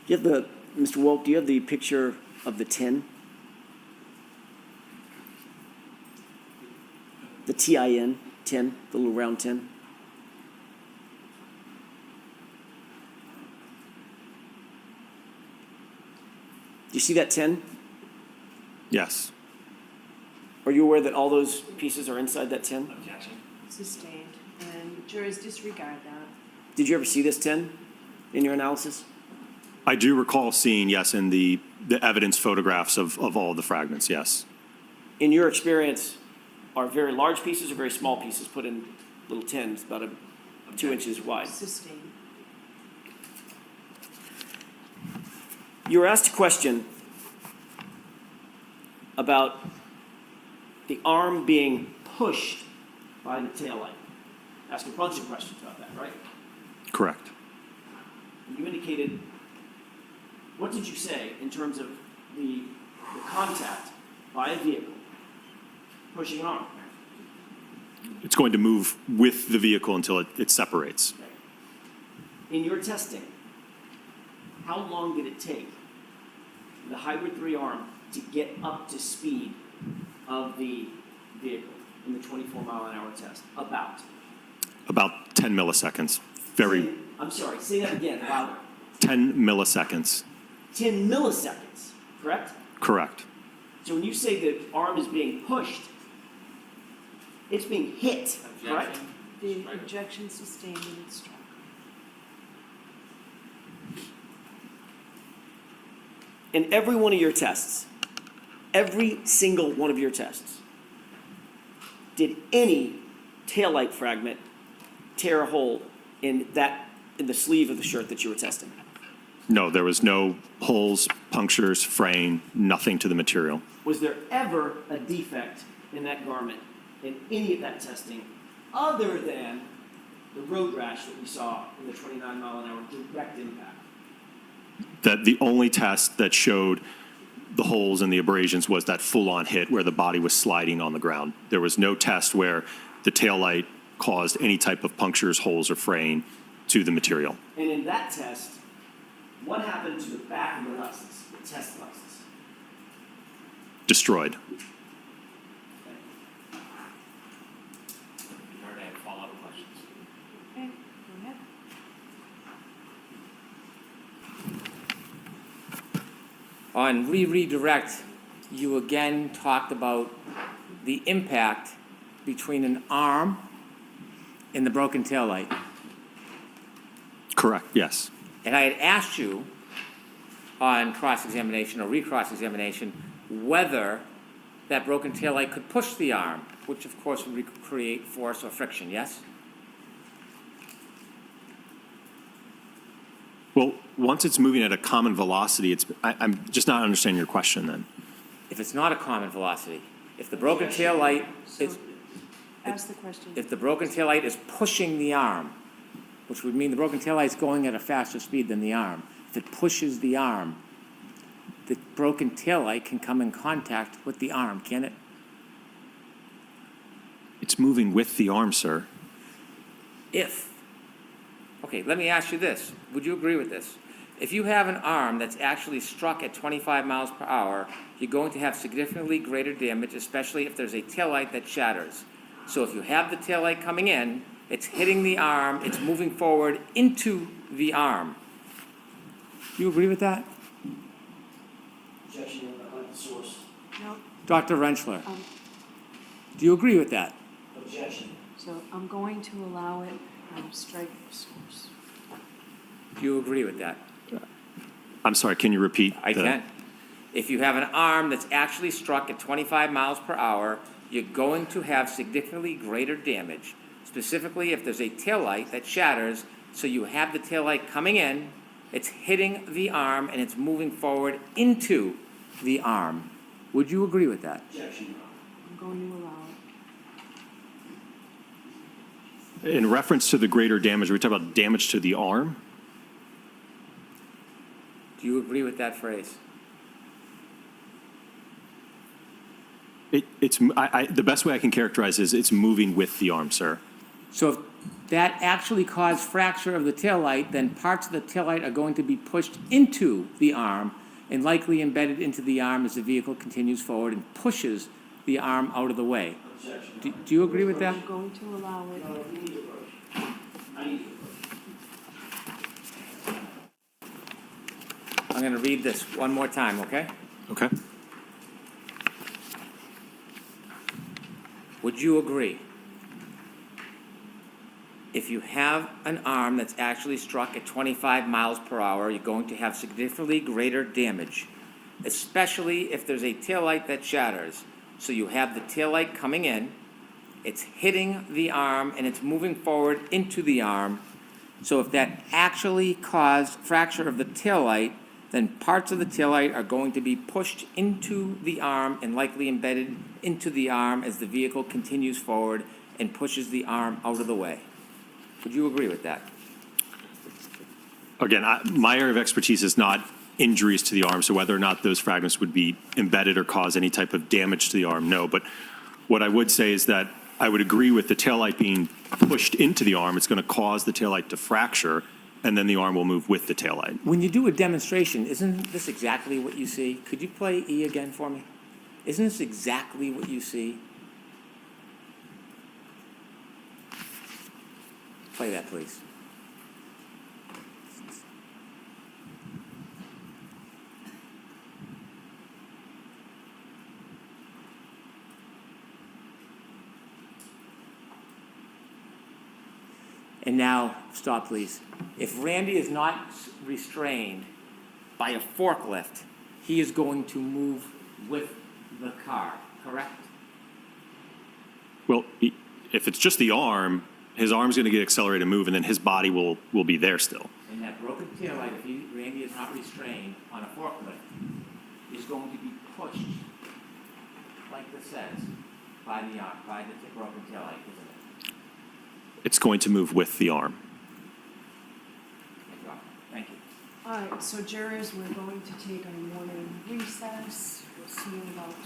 Do you have the, Mr. Wolfe, do you have the picture of the tin? The TIN, tin, the little round tin? Do you see that tin? Yes. Are you aware that all those pieces are inside that tin? Objection. Sustained. And jurors disregard that. Did you ever see this tin in your analysis? I do recall seeing, yes, in the evidence photographs of all the fragments, yes. In your experience, are very large pieces or very small pieces put in little tins about 2 inches wide? Sustained. You were asked a question about the arm being pushed by the taillight. Asked a bunch of questions about that, right? Correct. You indicated, what did you say in terms of the contact by a vehicle pushing an arm? It's going to move with the vehicle until it separates. In your testing, how long did it take the hybrid 3-arm to get up to speed of the vehicle in the 24-mile-an-hour test? About 10 milliseconds. I'm sorry, say that again, about 10 milliseconds. 10 milliseconds, correct? Correct. So when you say the arm is being pushed, it's being hit, correct? The objection sustained and it's struck. In every one of your tests, every single one of your tests, did any taillight fragment tear a hole in the sleeve of the shirt that you were testing? No, there was no holes, punctures, fraying, nothing to the material. Was there ever a defect in that garment in any of that testing other than the road rash that we saw in the 29-mile-an-hour direct impact? That the only test that showed the holes and the abrasions was that full-on hit where the body was sliding on the ground. There was no test where the taillight caused any type of punctures, holes, or fraying to the material. And in that test, what happened to the back of the license, the test license? Destroyed. You heard I have follow-up questions. Okay, go ahead. On redirect, you again talked about the impact between an arm and the broken taillight. Correct, yes. And I had asked you on cross-examination or recross-examination whether that broken taillight could push the arm, which of course would create force or friction, yes? Well, once it's moving at a common velocity, I'm just not understanding your question then. If it's not a common velocity, if the broken taillight So, is, ask the question. if the broken taillight is pushing the arm, which would mean the broken taillight is going at a faster speed than the arm, if it pushes the arm, the broken taillight can come in contact with the arm, can it? It's moving with the arm, sir. Okay, let me ask you this. Would you agree with this? If you have an arm that's actually struck at 25 miles per hour, you're going to have significantly greater damage, especially if there's a taillight that shatters. So if you have the taillight coming in, it's hitting the arm, it's moving forward into the arm. Do you agree with that? Objection, the source. No, Dr. Rentschler, um, do you agree with that? Objection. so I'm going to allow it, strike the source. Do you agree with that? I'm sorry, can you repeat? I can. If you have an arm that's actually struck at 25 miles per hour, you're going to have significantly greater damage, specifically if there's a taillight that shatters, so you have the taillight coming in, it's hitting the arm, and it's moving forward into the arm. Would you agree with that? Objection. I'm going to allow it. In reference to the greater damage, are we talking about damage to the arm? Do you agree with that phrase? The best way I can characterize it is it's moving with the arm, sir. So if that actually caused fracture of the taillight, then parts of the taillight are going to be pushed into the arm and likely embedded into the arm as the vehicle continues forward and pushes the arm out of the way. Objection. Do you agree with that? I'm going to allow it. No, you need to approach. I need to approach. I'm going to read this one more time, okay? Okay. Would you agree? If you have an arm that's actually struck at 25 miles per hour, you're going to have significantly greater damage, especially if there's a taillight that shatters. So you have the taillight coming in, it's hitting the arm, and it's moving forward into the arm. So if that actually caused fracture of the taillight, then parts of the taillight are going to be pushed into the arm and likely embedded into the arm as the vehicle continues forward and pushes the arm out of the way. Would you agree with that? Again, my area of expertise is not injuries to the arm, so whether or not those fragments would be embedded or cause any type of damage to the arm, no. But what I would say is that I would agree with the taillight being pushed into the arm. It's going to cause the taillight to fracture, and then the arm will move with the taillight. When you do a demonstration, isn't this exactly what you see? Could you play E again for me? Isn't this exactly what you see? Play that, please. And now, stop please. If Randy is not restrained by a forklift, he is going to move with the car, correct? Well, if it's just the arm, his arm's going to get accelerated and move, and then his body will be there still. And that broken taillight, if Randy is not restrained on a forklift, is going to be pushed, like this says, by the arm, by the broken taillight, isn't it? It's going to move with the arm. Thank you. All right, so jurors, we're going to take our morning